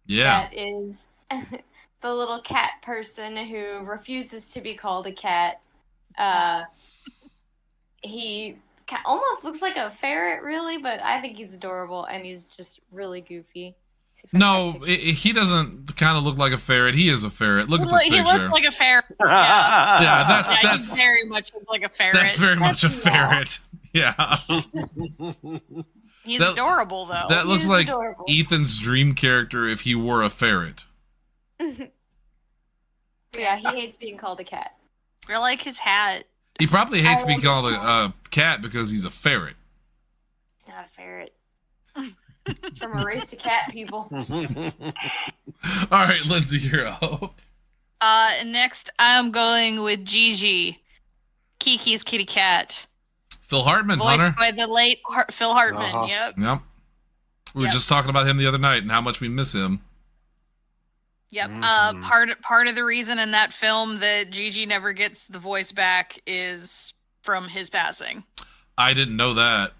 Speaker 2: Yeah.
Speaker 5: That is the little cat person who refuses to be called a cat. He almost looks like a ferret, really, but I think he's adorable and he's just really goofy. See if I
Speaker 2: No,
Speaker 5: can pick-
Speaker 2: he doesn't kind of look like a ferret. He is a ferret. Look at this
Speaker 4: He
Speaker 2: picture.
Speaker 4: looks like a ferret. Yeah,
Speaker 2: Yeah,
Speaker 4: yeah,
Speaker 2: that's
Speaker 4: he very much looks like a ferret.
Speaker 2: that's very much a
Speaker 5: That's Meow.
Speaker 2: ferret. Yeah.
Speaker 4: He's
Speaker 2: that-
Speaker 4: adorable, though.
Speaker 2: That looks
Speaker 5: He's
Speaker 2: like
Speaker 5: adorable.
Speaker 2: Ethan's dream character if he were a ferret.
Speaker 5: Yeah, he hates being called a cat.
Speaker 4: I like his hat.
Speaker 2: He probably hates being
Speaker 5: like-
Speaker 2: called a cat because he's a ferret.
Speaker 5: He's not a ferret. From a race of cat people.
Speaker 2: All right, Lindsay, you're up.
Speaker 4: Next, I'm going with Gigi, Kiki's kitty cat,
Speaker 2: Phil Hartman,
Speaker 4: voiced
Speaker 2: Hunter.
Speaker 4: by the late Phil Hartman.
Speaker 1: Uh-huh.
Speaker 4: Yep.
Speaker 2: Yep. We were
Speaker 4: Yep.
Speaker 2: just talking about him the other night and how much we miss him.
Speaker 4: Yep.
Speaker 1: Mhm.
Speaker 4: Part of the reason in that film that Gigi never gets the voice back is from his passing.
Speaker 2: I didn't know that.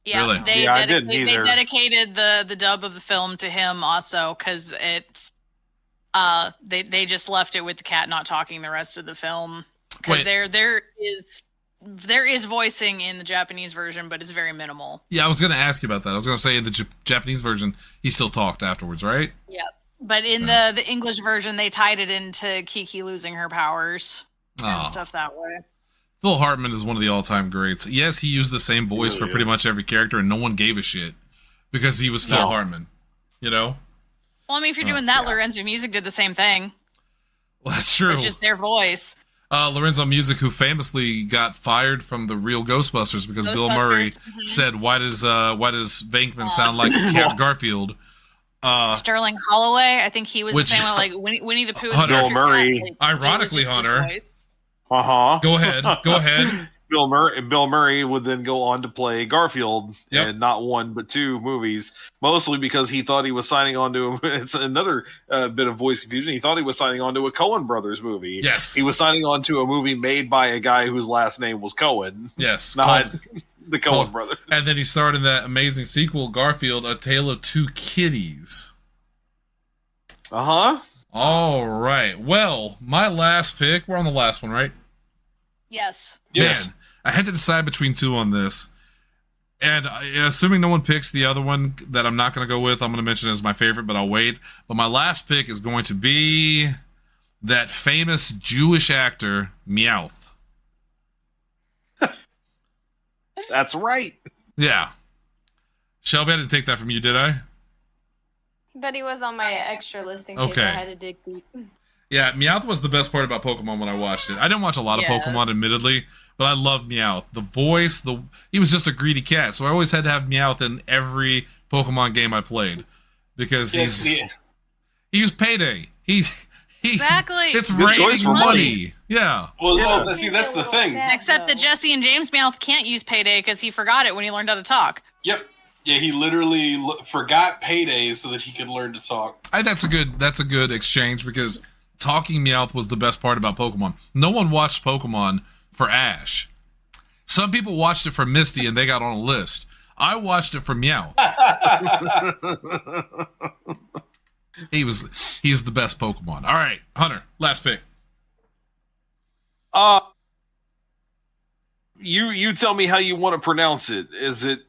Speaker 4: Yeah,
Speaker 2: Really?
Speaker 4: they
Speaker 1: Yeah, I didn't
Speaker 4: they
Speaker 1: either.
Speaker 4: dedicated the dub of the film to him also because it's they just left it with the cat not talking the rest of the film because
Speaker 2: Wait.
Speaker 4: there is there is voicing in the Japanese version, but it's very minimal.
Speaker 2: Yeah, I was going to ask you about that. I was going to say in the Japanese version, he still talked afterwards, right?
Speaker 4: Yep. But in the English version, they tied it into Kiki losing her powers and stuff that way.
Speaker 2: Phil Hartman is one of the all-time greats. Yes, he used the same voice for pretty much every character, and no one gave a shit because he was Phil Hartman. You know?
Speaker 4: Well, I mean, if you're doing that, Lorenzo Music did the same thing.
Speaker 2: Well, that's true.
Speaker 4: It's just their voice.
Speaker 2: Lorenzo Music, who famously got fired from the real Ghostbusters because Bill Murray said, "Why does Venkman sound like Garfield?"
Speaker 4: Sterling Holloway, I think he was the same one, like Winnie the Pooh.
Speaker 2: Hunter
Speaker 1: Murray.
Speaker 4: Like,
Speaker 2: ironically, Hunter.
Speaker 1: Go
Speaker 2: ahead.
Speaker 1: Bill Murray would then go on to play Garfield in not one but two movies, mostly because he thought he was signing on to it's another bit of voice confusion. He thought he was signing on to a Coen Brothers movie.
Speaker 2: Yes.
Speaker 1: He was signing on to a movie made by a guy whose last name was Coen.
Speaker 2: Yes.
Speaker 1: Not the Coen Brothers.
Speaker 2: And then he starred in that amazing sequel, Garfield, A Tale of Two Kitties.
Speaker 1: Uh-huh.
Speaker 2: All right. Well, my last pick, we're on the last one, right?
Speaker 4: Yes.
Speaker 2: Man, I had to decide between two on this. And assuming no one picks the other one that I'm not going to go with, I'm going to mention it as my favorite, but I'll wait. But my last pick is going to be that famous Jewish actor, Meowth.
Speaker 1: That's right.
Speaker 2: Yeah. Shelby, I didn't take that from you, did I?
Speaker 5: But he was on my extra list in case I had to dig deep.
Speaker 2: Yeah, Meowth was the best part about Pokemon when I watched it. I didn't watch a lot of Pokemon, admittedly, but I loved Meowth. The voice, he was just a greedy cat, so I always had to have Meowth in every Pokemon game I played because he used Payday.
Speaker 4: Exactly.
Speaker 2: It's raining money. Yeah.
Speaker 3: Well, see, that's the thing.
Speaker 4: Except that Jesse and James Mouth can't use Payday because he forgot it when he learned how to talk.
Speaker 3: Yep. Yeah, he literally forgot Payday so that he could learn to talk.
Speaker 2: That's a good exchange because talking Meowth was the best part about Pokemon. No one watched Pokemon for Ash. Some people watched it for Misty and they got on a list. I watched it for Meowth. He's the best Pokemon. All right, Hunter, last pick.
Speaker 1: You tell me how you want to pronounce it. Is it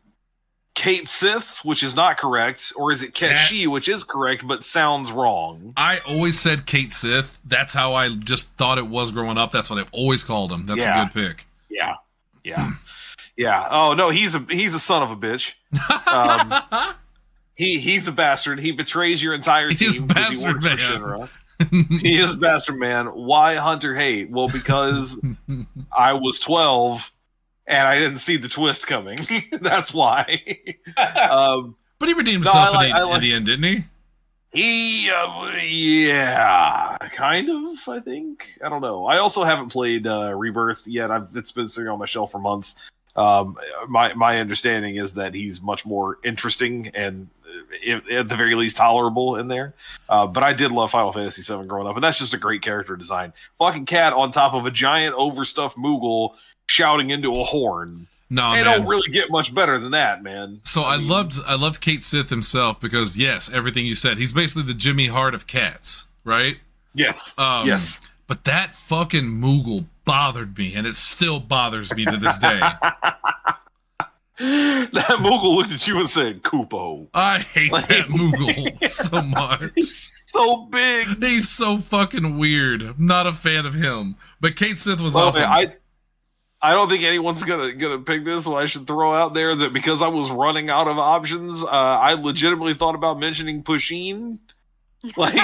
Speaker 1: Kate Sith, which is not correct, or is it Keshi, which is correct but sounds wrong?
Speaker 2: I always said Kate Sith. That's how I just thought it was growing up. That's what I've always called him. That's a good pick.
Speaker 1: Yeah. Oh no, he's a son of a bitch. He's a bastard. He betrays your entire team.
Speaker 2: He's bastard man.
Speaker 1: He is a bastard man. Why Hunter hate? Well, because I was 12 and I didn't see the twist coming. That's why.
Speaker 2: But he redeemed himself in the end, didn't he?
Speaker 1: Kind of, I think. I don't know. I also haven't played Rebirth yet. It's been sitting on my shelf for months. My understanding is that he's much more interesting and at the very least tolerable in there. But I did love Final Fantasy VII growing up, and that's just a great character design. Fucking cat on top of a giant overstuffed Moogle shouting into a horn.
Speaker 2: No,
Speaker 1: they
Speaker 2: man.
Speaker 1: don't really get much better than that, man.
Speaker 2: So I loved Kate Sith himself because yes, everything you said. He's basically the Jimmy Hart of cats, right?
Speaker 1: Yes.
Speaker 2: Yes. But that fucking Moogle bothered me, and it still bothers me to this day.
Speaker 1: That Moogle looked at you and said, Koopo.
Speaker 2: I hate that Moogle so much.
Speaker 1: He's so big.
Speaker 2: He's so fucking weird. I'm not a fan of him. But Kate Sith was awesome.
Speaker 1: I don't think anyone's gonna pick this, so I should throw out there that because I was running out of options, I legitimately thought about mentioning Pusheen. Like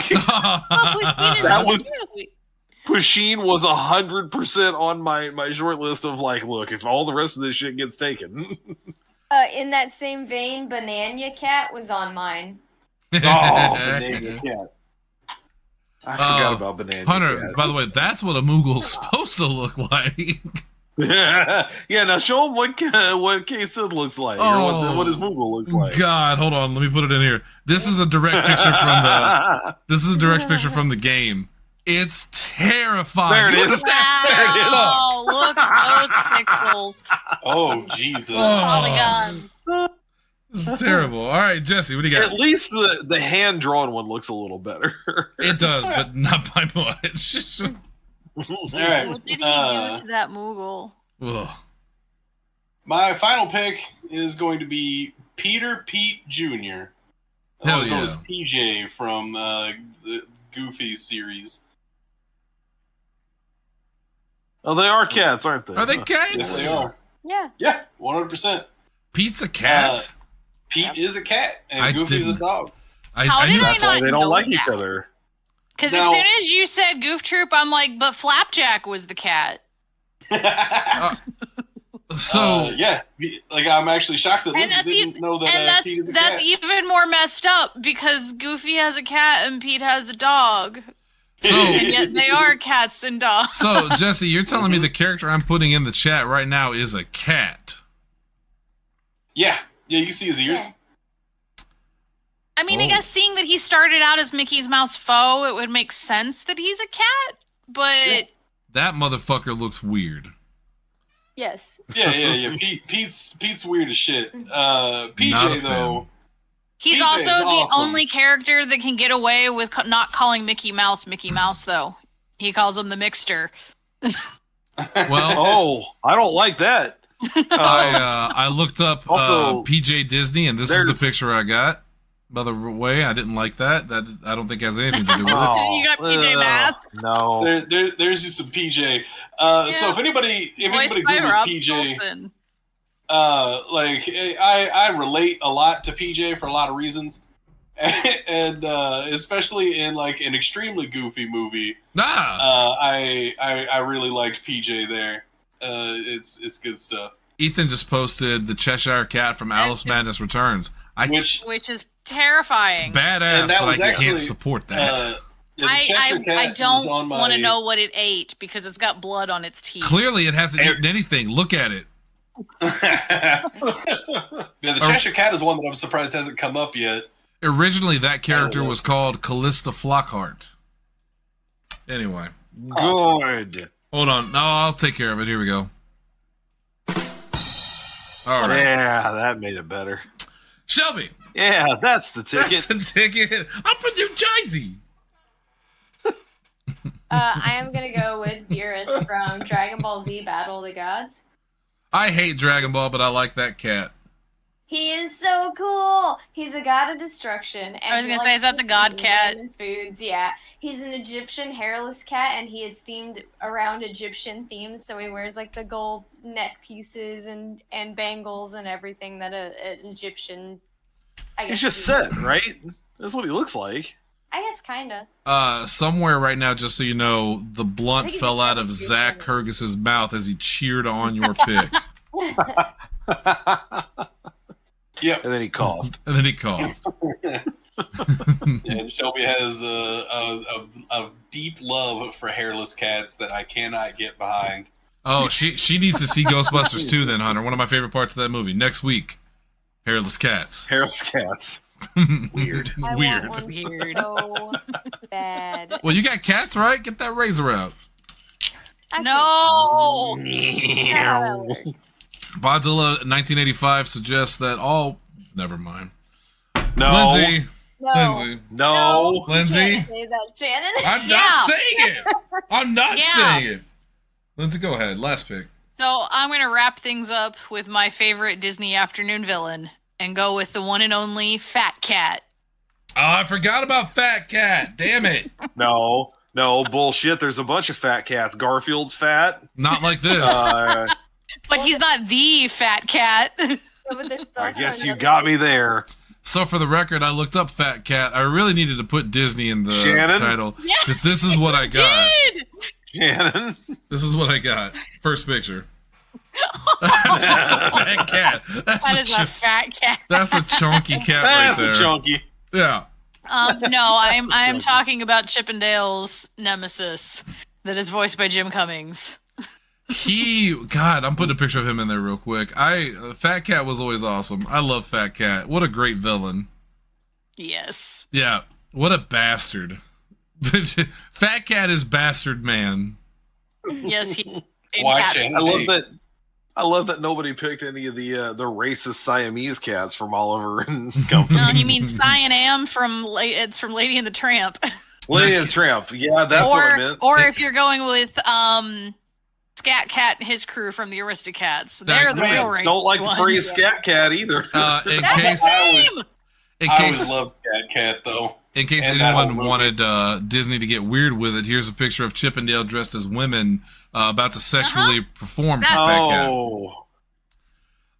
Speaker 1: Pusheen was 100% on my short list of like, look, if all the rest of this shit gets taken.
Speaker 5: In that same vein, Banana Cat was on mine.
Speaker 1: Oh, Banana Cat. I forgot about Banana
Speaker 2: Hunter,
Speaker 1: Cat.
Speaker 2: by the way, that's what a Moogle's supposed to look like.
Speaker 1: Yeah, now show him what Kate Sith looks like, or what his Moogle looks like.
Speaker 2: God, hold on, let me put it in here. This is a direct picture from the game. It's terrifying.
Speaker 1: There it is.
Speaker 4: Wow, look at those pixels.
Speaker 3: Oh, Jesus.
Speaker 4: Polygon.
Speaker 2: This is terrible. All right, Jesse, what do you got?
Speaker 1: At least the hand-drawn one looks a little better.
Speaker 2: It does, but not by much.
Speaker 3: All right.
Speaker 4: What did he do to that Moogle?
Speaker 2: Ugh.
Speaker 3: My final pick is going to be Peter Pete Jr.
Speaker 2: Hell
Speaker 3: Also known
Speaker 2: yeah.
Speaker 3: as PJ from the Goofy series.
Speaker 1: Oh, they are cats, aren't they?
Speaker 2: Are they
Speaker 1: Huh.
Speaker 2: cats?
Speaker 3: Yes, they are.
Speaker 5: Yeah.
Speaker 3: Yeah, 100%.
Speaker 2: Pete's a cat?
Speaker 3: Pete is a cat, and
Speaker 2: I
Speaker 3: Goofy's a
Speaker 2: didn't-
Speaker 3: dog.
Speaker 4: How did
Speaker 2: knew-
Speaker 4: I
Speaker 1: That's why
Speaker 4: not
Speaker 1: they don't
Speaker 4: know
Speaker 1: like
Speaker 4: that?
Speaker 1: each other.
Speaker 4: Because
Speaker 3: Now-
Speaker 4: as soon as you said Goof Troop, I'm like, but Flapjack was the cat.
Speaker 2: So
Speaker 3: yeah, like I'm actually shocked that
Speaker 4: And
Speaker 3: Lindsay
Speaker 4: that's
Speaker 3: didn't know that
Speaker 4: and
Speaker 3: Pete is a
Speaker 4: that's
Speaker 3: cat.
Speaker 4: even more messed up because Goofy has a cat and Pete has a dog,
Speaker 2: so
Speaker 4: and yet they are cats and dogs.
Speaker 2: so Jesse, you're telling me the character I'm putting in the chat right now is a cat?
Speaker 3: Yeah, you can see his ears.
Speaker 5: Yeah.
Speaker 4: I mean, I
Speaker 2: Oh.
Speaker 4: guess seeing that he started out as Mickey's Mouse foe, it would make sense that he's a cat. But
Speaker 2: That motherfucker looks weird.
Speaker 5: Yes.
Speaker 3: Yeah. Pete's weird as shit.
Speaker 2: Not a
Speaker 3: PJ
Speaker 2: fan.
Speaker 3: though.
Speaker 4: he's
Speaker 3: PJ
Speaker 4: also
Speaker 3: is
Speaker 4: the
Speaker 3: awesome.
Speaker 4: only character that can get away with not calling Mickey Mouse, though. He calls him the Mixter.
Speaker 2: Well,
Speaker 1: Oh, I don't like that.
Speaker 2: I looked up
Speaker 1: Also,
Speaker 2: PJ Disney, and this is the
Speaker 1: there's-
Speaker 2: picture I got. By the way, I didn't like that. That I don't think has anything to do with it.
Speaker 1: Oh,
Speaker 4: You got PJ Masks?
Speaker 1: No.
Speaker 3: There's just some PJ.
Speaker 4: Yeah.
Speaker 3: So if anybody
Speaker 4: Voiced by
Speaker 3: Googles
Speaker 4: Rob
Speaker 3: PJ,
Speaker 4: Wilson.
Speaker 3: like I relate a lot to PJ for a lot of reasons, and especially in like an extremely goofy movie, I really liked PJ there. It's good stuff.
Speaker 2: Ethan just posted the Cheshire Cat from Alice Madness Returns.
Speaker 4: Which is terrifying.
Speaker 2: Badass,
Speaker 3: And that
Speaker 2: but I
Speaker 3: was actually,
Speaker 2: can't support that.
Speaker 3: Yeah, the Cheshire Cat
Speaker 4: I
Speaker 3: was
Speaker 4: don't
Speaker 3: on my-
Speaker 4: want to know what it ate because it's got blood on its teeth.
Speaker 2: Clearly, it hasn't eaten anything. Look at it.
Speaker 3: Yeah, the Cheshire Cat is one that I'm surprised hasn't come up yet.
Speaker 2: Originally, that character was called Callista Flockhart. Anyway,
Speaker 1: Good.
Speaker 2: hold on. No, I'll take care of it. Here we go. All right.
Speaker 1: Yeah, that made it better.
Speaker 2: Shelby,
Speaker 1: Yeah, that's the
Speaker 2: that's
Speaker 1: ticket.
Speaker 2: the ticket. I'm from New Jersey.
Speaker 5: I am gonna go with Beerus from Dragon Ball Z Battle of the Gods.
Speaker 2: I hate Dragon Ball, but I like that cat.
Speaker 5: He is so cool. He's a god of destruction. And
Speaker 4: I was
Speaker 5: he
Speaker 4: gonna say,
Speaker 5: likes
Speaker 4: is that
Speaker 5: to
Speaker 4: the god
Speaker 5: eat
Speaker 4: cat?
Speaker 5: random foods, yeah. He's an Egyptian hairless cat, and he is themed around Egyptian themes. So he wears like the gold neck pieces and bangles and everything that an Egyptian. I
Speaker 1: He's
Speaker 5: guess
Speaker 1: just
Speaker 5: would do.
Speaker 1: set, right? That's what he looks like.
Speaker 5: I guess kinda.
Speaker 2: Somewhere right now, just so you know, the blunt
Speaker 5: I think
Speaker 2: fell
Speaker 5: it's
Speaker 2: out of
Speaker 5: cute.
Speaker 2: Zach Hergis's mouth as he cheered on your pick.
Speaker 3: Yep.
Speaker 1: And then he coughed.
Speaker 2: And then he coughed.
Speaker 3: And Shelby has a deep love for hairless cats that I cannot get behind.
Speaker 2: Oh, she needs to see Ghostbusters 2 then, Hunter. One of my favorite parts of that movie. Next week, hairless cats.
Speaker 1: Hairless cats. Weird.
Speaker 5: I
Speaker 2: Weird.
Speaker 5: want one
Speaker 4: Weird.
Speaker 5: so bad.
Speaker 2: Well, you got cats, right? Get that razor out.
Speaker 4: No.
Speaker 5: How that works.
Speaker 2: Podzilla 1985 suggests that all. Never mind.
Speaker 1: No.
Speaker 2: Lindsay.
Speaker 5: No.
Speaker 2: Lindsay.
Speaker 1: No.
Speaker 5: You
Speaker 2: Lindsay.
Speaker 5: can't say that, Shannon.
Speaker 2: I'm
Speaker 4: Yeah.
Speaker 2: not saying it. I'm not
Speaker 4: Yeah.
Speaker 2: saying it. Lindsay, go ahead. Last pick.
Speaker 4: So I'm going to wrap things up with my favorite Disney afternoon villain and go with the one and only Fat Cat.
Speaker 2: Oh, I forgot about Fat Cat. Damn it.
Speaker 1: No. No. Bullshit. There's a bunch of fat cats. Garfield's fat.
Speaker 2: Not like this.
Speaker 4: But he's not the Fat Cat.
Speaker 5: No, but there's still
Speaker 1: I guess you
Speaker 5: another
Speaker 1: got me
Speaker 5: big-
Speaker 1: there.
Speaker 2: So for the record, I looked up Fat Cat. I really needed to put Disney in the
Speaker 1: Shannon?
Speaker 2: title
Speaker 4: Yes,
Speaker 2: because this is what I got.
Speaker 4: Did.
Speaker 1: Shannon.
Speaker 2: This is what I got. First picture. That's just a fat cat.
Speaker 4: That is a fat cat.
Speaker 2: That's a chunky cat
Speaker 1: That's
Speaker 2: right there.
Speaker 1: a chunky.
Speaker 2: Yeah.
Speaker 4: No, I'm talking about Chippendale's nemesis that is voiced by Jim Cummings.
Speaker 2: God, I'm putting a picture of him in there real quick. Fat Cat was always awesome. I love Fat Cat. What a great villain.
Speaker 4: Yes.
Speaker 2: Yeah. What a bastard. Fat Cat is bastard man.
Speaker 4: Yes, he.
Speaker 3: Why
Speaker 4: Cat-
Speaker 3: Shannon?
Speaker 1: I love that nobody picked any of the racist Siamese cats from Oliver and Company.
Speaker 4: No, you mean Cyan Am from it's from Lady and the Tramp.
Speaker 1: Lady and Tramp. Yeah, that's what I meant.
Speaker 4: Or if you're going with Scat Cat and his crew from the Aristocats. They're the real racist
Speaker 1: Don't like the
Speaker 4: ones.
Speaker 1: phrase "scat cat" either.
Speaker 2: In
Speaker 4: That's
Speaker 2: case,
Speaker 4: lame!
Speaker 2: in
Speaker 3: I
Speaker 2: case,
Speaker 3: always loved Scat Cat though.
Speaker 2: in case
Speaker 3: And that
Speaker 2: anyone
Speaker 3: whole movie.
Speaker 2: wanted Disney to get weird with it, here's a picture of Chippendale dressed as women about to sexually perform for Fat Cat.
Speaker 1: Oh,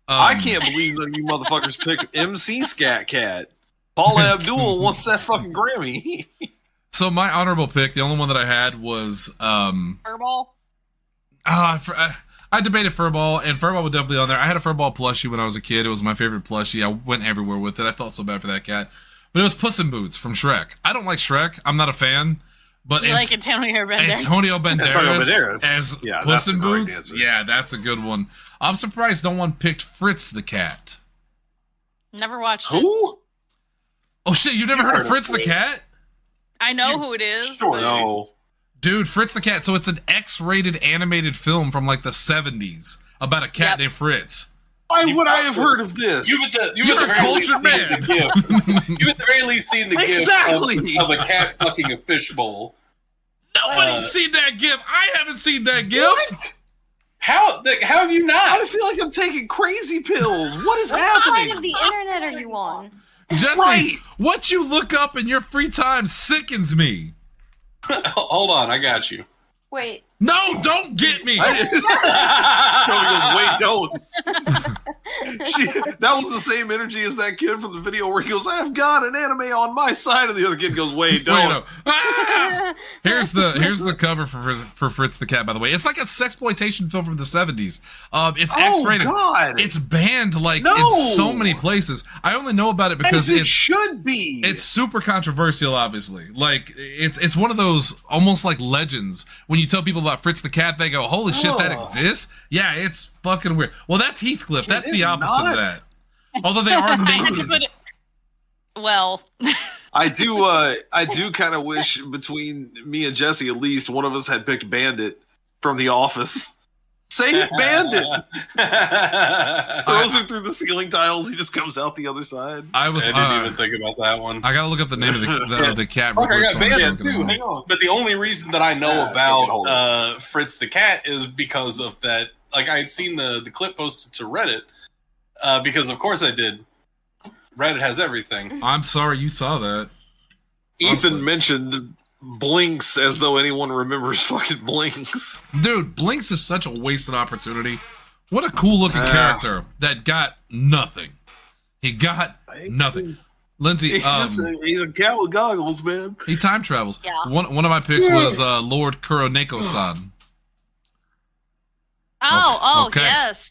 Speaker 1: I can't believe that you motherfuckers picked MC Scat Cat. Paula Abdul wants that fucking Grammy.
Speaker 2: So my honorable pick, the only one that I had was
Speaker 4: Furball?
Speaker 2: I debated Furball, and Furball would definitely be on there. I had a Furball plushie when I was a kid. It was my favorite plushie. I went everywhere with it. I felt so bad for that cat. But it was Puss in Boots from Shrek. I don't like Shrek. I'm not a fan. But
Speaker 4: You like Antonio Banderas?
Speaker 2: Antonio Banderas as
Speaker 1: Yeah,
Speaker 2: Puss
Speaker 1: that's
Speaker 2: in
Speaker 1: a great
Speaker 2: Boots.
Speaker 1: answer.
Speaker 2: Yeah, that's a good one. I'm surprised no one picked Fritz the cat.
Speaker 4: Never watched it.
Speaker 1: Who?
Speaker 2: Oh shit, you never heard of
Speaker 3: heard of
Speaker 2: Fritz the
Speaker 3: Fritz.
Speaker 2: cat?
Speaker 4: I know who it is.
Speaker 3: Sure.
Speaker 4: but-
Speaker 1: No.
Speaker 2: Dude, Fritz the cat. So it's an X-rated animated film from like the 70s about a cat
Speaker 4: Yep.
Speaker 2: named Fritz.
Speaker 1: Why would I have heard of this?
Speaker 3: You've at
Speaker 2: You're
Speaker 3: the
Speaker 2: a
Speaker 3: very least
Speaker 2: cultured
Speaker 3: seen
Speaker 2: man.
Speaker 3: the gift. You've at the very least seen the
Speaker 1: Exactly.
Speaker 3: gift of a cat fucking a fishbowl.
Speaker 2: Nobody's seen that gif. I haven't seen that gif.
Speaker 3: How have you
Speaker 1: I
Speaker 3: not?
Speaker 1: feel like I'm taking crazy pills. What is
Speaker 5: What
Speaker 1: happening?
Speaker 5: kind of the internet are you on?
Speaker 2: Jesse,
Speaker 1: Right.
Speaker 2: what you look up in your free time sickens me.
Speaker 3: Hold on, I got you.
Speaker 5: Wait.
Speaker 2: No, don't get me.
Speaker 1: Tony goes, wait, don't. That was the same energy as that kid from the video where he goes, I've got an anime on my side, and the other kid goes, wait, don't.
Speaker 2: Wait, no. Ah! Here's the cover for Fritz the Cat, by the way. It's like a sexploitation film from the 70s. It's X-rated.
Speaker 1: God.
Speaker 2: It's banned like
Speaker 1: No.
Speaker 2: in so many places. I only know about it because
Speaker 1: As it
Speaker 2: it's
Speaker 1: should be.
Speaker 2: it's super controversial, obviously. Like it's one of those almost like legends. When you tell people about Fritz the Cat, they go, "Holy shit, that
Speaker 1: Oh.
Speaker 2: exists!" Yeah, it's fucking weird. Well, that's Heathcliff. That's
Speaker 1: It
Speaker 2: the
Speaker 1: is
Speaker 2: opposite
Speaker 1: not.
Speaker 2: of that. Although they are
Speaker 4: I had to
Speaker 2: naked.
Speaker 4: put it- Well,
Speaker 1: I do kind of wish between me and Jesse, at least one of us had picked Bandit from The Office. Save Bandit. Throws him through the ceiling tiles. He just comes out the other side.
Speaker 2: I was.
Speaker 3: I didn't even think about that one.
Speaker 2: I gotta look up the name of the cat. real
Speaker 3: Fuck, I
Speaker 2: quick
Speaker 3: got
Speaker 2: so I'm
Speaker 3: Bandit
Speaker 2: joking
Speaker 3: too.
Speaker 2: about it.
Speaker 3: Hang on. But the only reason that I know
Speaker 1: Yeah, I can hold
Speaker 3: about Fritz the Cat is because of that. Like I had seen the clip posted to Reddit. Because of course I did. Reddit has everything.
Speaker 2: I'm sorry you saw that.
Speaker 1: Ethan
Speaker 2: Honestly.
Speaker 1: mentioned Blinks as though anyone remembers fucking Blinks.
Speaker 2: Dude, Blinks is such a wasted opportunity. What a cool looking
Speaker 1: Yeah.
Speaker 2: character that got nothing. He got nothing. Lindsay,
Speaker 1: He's a cat with goggles, man.
Speaker 2: he time travels.
Speaker 4: Yeah.
Speaker 2: One of my picks was Lord Kuroneko-san
Speaker 4: oh,
Speaker 2: Okay.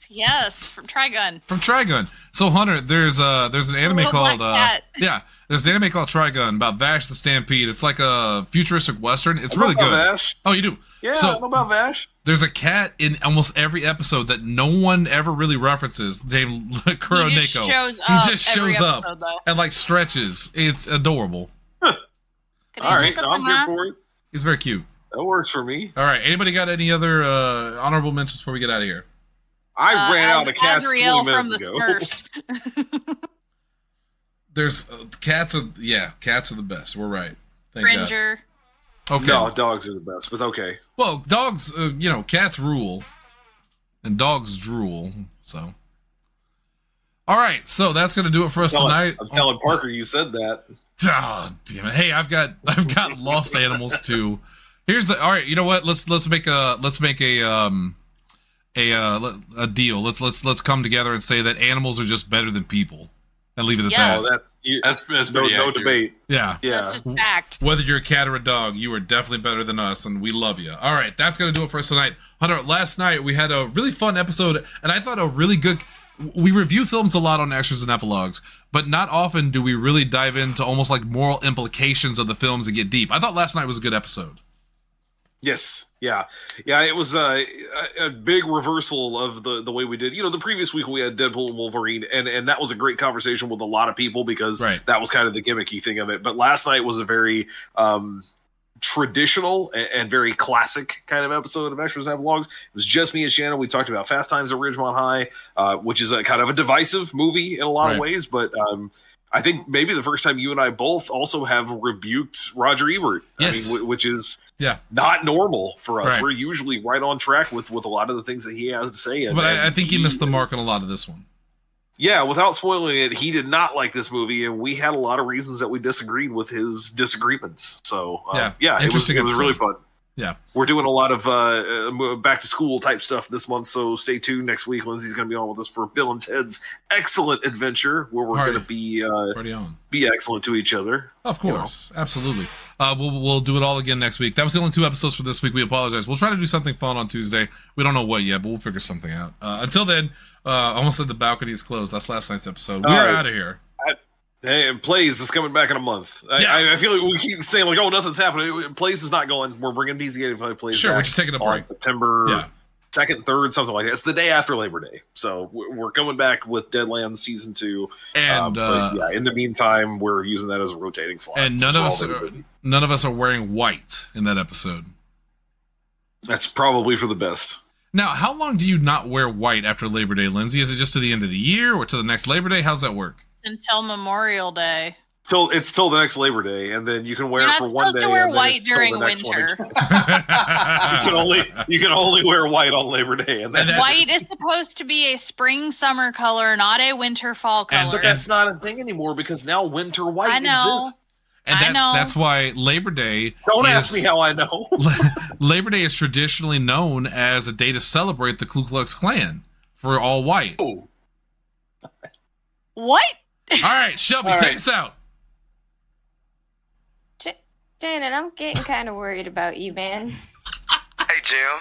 Speaker 4: yes, from Trigun.
Speaker 2: from Trigun. So Hunter, there's an anime
Speaker 4: little
Speaker 2: called
Speaker 4: black cat.
Speaker 2: there's an anime called Trigun about Vash the Stampede. It's like a futuristic western. It's really
Speaker 1: I know
Speaker 2: good.
Speaker 1: about Vash.
Speaker 2: Oh, you do?
Speaker 1: Yeah, I
Speaker 2: So
Speaker 1: know about Vash.
Speaker 2: there's a cat in almost every episode that no one ever really references named Kuroneko.
Speaker 4: shows
Speaker 2: He
Speaker 4: up
Speaker 2: just
Speaker 4: every
Speaker 2: shows up
Speaker 4: episode, though.
Speaker 2: and like stretches. It's adorable.
Speaker 4: Can
Speaker 1: All
Speaker 4: I
Speaker 1: right,
Speaker 4: check up
Speaker 1: I'm
Speaker 4: on
Speaker 1: good
Speaker 4: that?
Speaker 1: for it.
Speaker 2: He's very cute.
Speaker 1: That works for me.
Speaker 2: All right. Anybody got any other honorable mentions before we get out of here?
Speaker 1: I ran out of cats 20
Speaker 4: Azrael from
Speaker 1: minutes
Speaker 4: the
Speaker 1: ago.
Speaker 4: Smurfs.
Speaker 2: There's cats are the best. We're right. Thank
Speaker 4: Cringer.
Speaker 2: God. Okay.
Speaker 1: No, dogs are the best, but okay.
Speaker 2: Well, dogs, cats rule, and dogs drool. So, all right. So that's gonna do it for us tonight.
Speaker 1: I'm telling Parker you said that.
Speaker 2: Oh, damn it! Hey, I've got lost animals too. Here's the all right. You know what? Let's make a deal. Let's come together and say that animals are just better than people, and leave it at
Speaker 4: Yes.
Speaker 2: that.
Speaker 1: Oh,
Speaker 3: That's
Speaker 1: no,
Speaker 3: pretty
Speaker 1: no
Speaker 3: accurate.
Speaker 1: debate.
Speaker 2: Yeah.
Speaker 1: Yeah.
Speaker 4: That's just fact.
Speaker 2: Whether you're a cat or a dog, you are definitely better than us, and we love you. All right, that's going to do it for us tonight. Hunter, last night we had a really fun episode, and I thought a really good... We review films a lot on Extras and Epilogues, but not often do we really dive into almost like moral implications of the films and get deep. I thought last night was a good episode.
Speaker 1: Yes. Yeah. Yeah, it was a big reversal of the way we did. You know, the previous week we had Deadpool and Wolverine, and that was a great conversation with a lot of people because
Speaker 2: Right.
Speaker 1: that was kind of the gimmicky thing of it. But last night was a very traditional and very classic kind of episode of Extras and Epilogues. It was just me and Shannon. We talked about Fast Times at Ridgemont High, which is a kind of a divisive movie in a lot of
Speaker 2: Right.
Speaker 1: ways, but I think maybe the first time you and I both also have rebuked Roger Ebert.
Speaker 2: Yes.
Speaker 1: I mean, which is
Speaker 2: Yeah.
Speaker 1: not normal for us.
Speaker 2: Right.
Speaker 1: We're usually right on track with a lot of the things that he has to say.
Speaker 2: But I think he missed the mark on a lot of this one.
Speaker 1: Yeah, without spoiling it, he did not like this movie, and we had a lot of reasons that we disagreed with his disagreements. So, it was really fun.
Speaker 2: Yeah.
Speaker 1: We're doing a lot of back to school type stuff this month, so stay tuned. Next week, Lindsay's going to be on with us for Bill and Ted's Excellent Adventure, where we're going to be excellent to each other.
Speaker 2: Of course, absolutely. We'll do it all again next week. That was the only 2 episodes for this week. We apologize. We'll try to do something fun on Tuesday. We don't know what yet, but we'll figure something out. Until then, I almost said the balcony is closed. That's last night's episode. We're out of here.
Speaker 1: Hey, Plays is coming back in a month. I feel like we keep saying, like, oh, nothing's happening. Plays is not going. We're bringing PZ85 Plays
Speaker 2: Sure,
Speaker 1: back
Speaker 2: we're just taking a break.
Speaker 1: On September 2nd, 3rd, something like that. It's the day after Labor Day. So we're coming back with Deadlands Season 2.
Speaker 2: And
Speaker 1: in the meantime, we're using that as a rotating slot.
Speaker 2: And none of us are wearing white in that episode.
Speaker 1: That's probably for the best.
Speaker 2: Now, how long do you not wear white after Labor Day, Lindsay? Is it just to the end of the year or to the next Labor Day? How's that work?
Speaker 4: Until Memorial Day.
Speaker 1: It's till the next Labor Day, and then you can wear it for one day.
Speaker 4: You're not supposed to wear white during winter.
Speaker 1: you can only wear white on Labor Day, and
Speaker 4: white is supposed to be a spring-summer color, not a winter-fall color.
Speaker 1: But that's not a thing anymore because now winter white exists.
Speaker 2: And that's why Labor Day.
Speaker 1: Don't ask me how I know.
Speaker 2: Labor Day is traditionally known as a day to celebrate the Ku Klux Klan for all white.
Speaker 1: Oh.
Speaker 4: What?
Speaker 2: All right, Shelby, take us out.
Speaker 5: Janet, I'm getting kind of worried about you, man.
Speaker 6: Hey, Jim.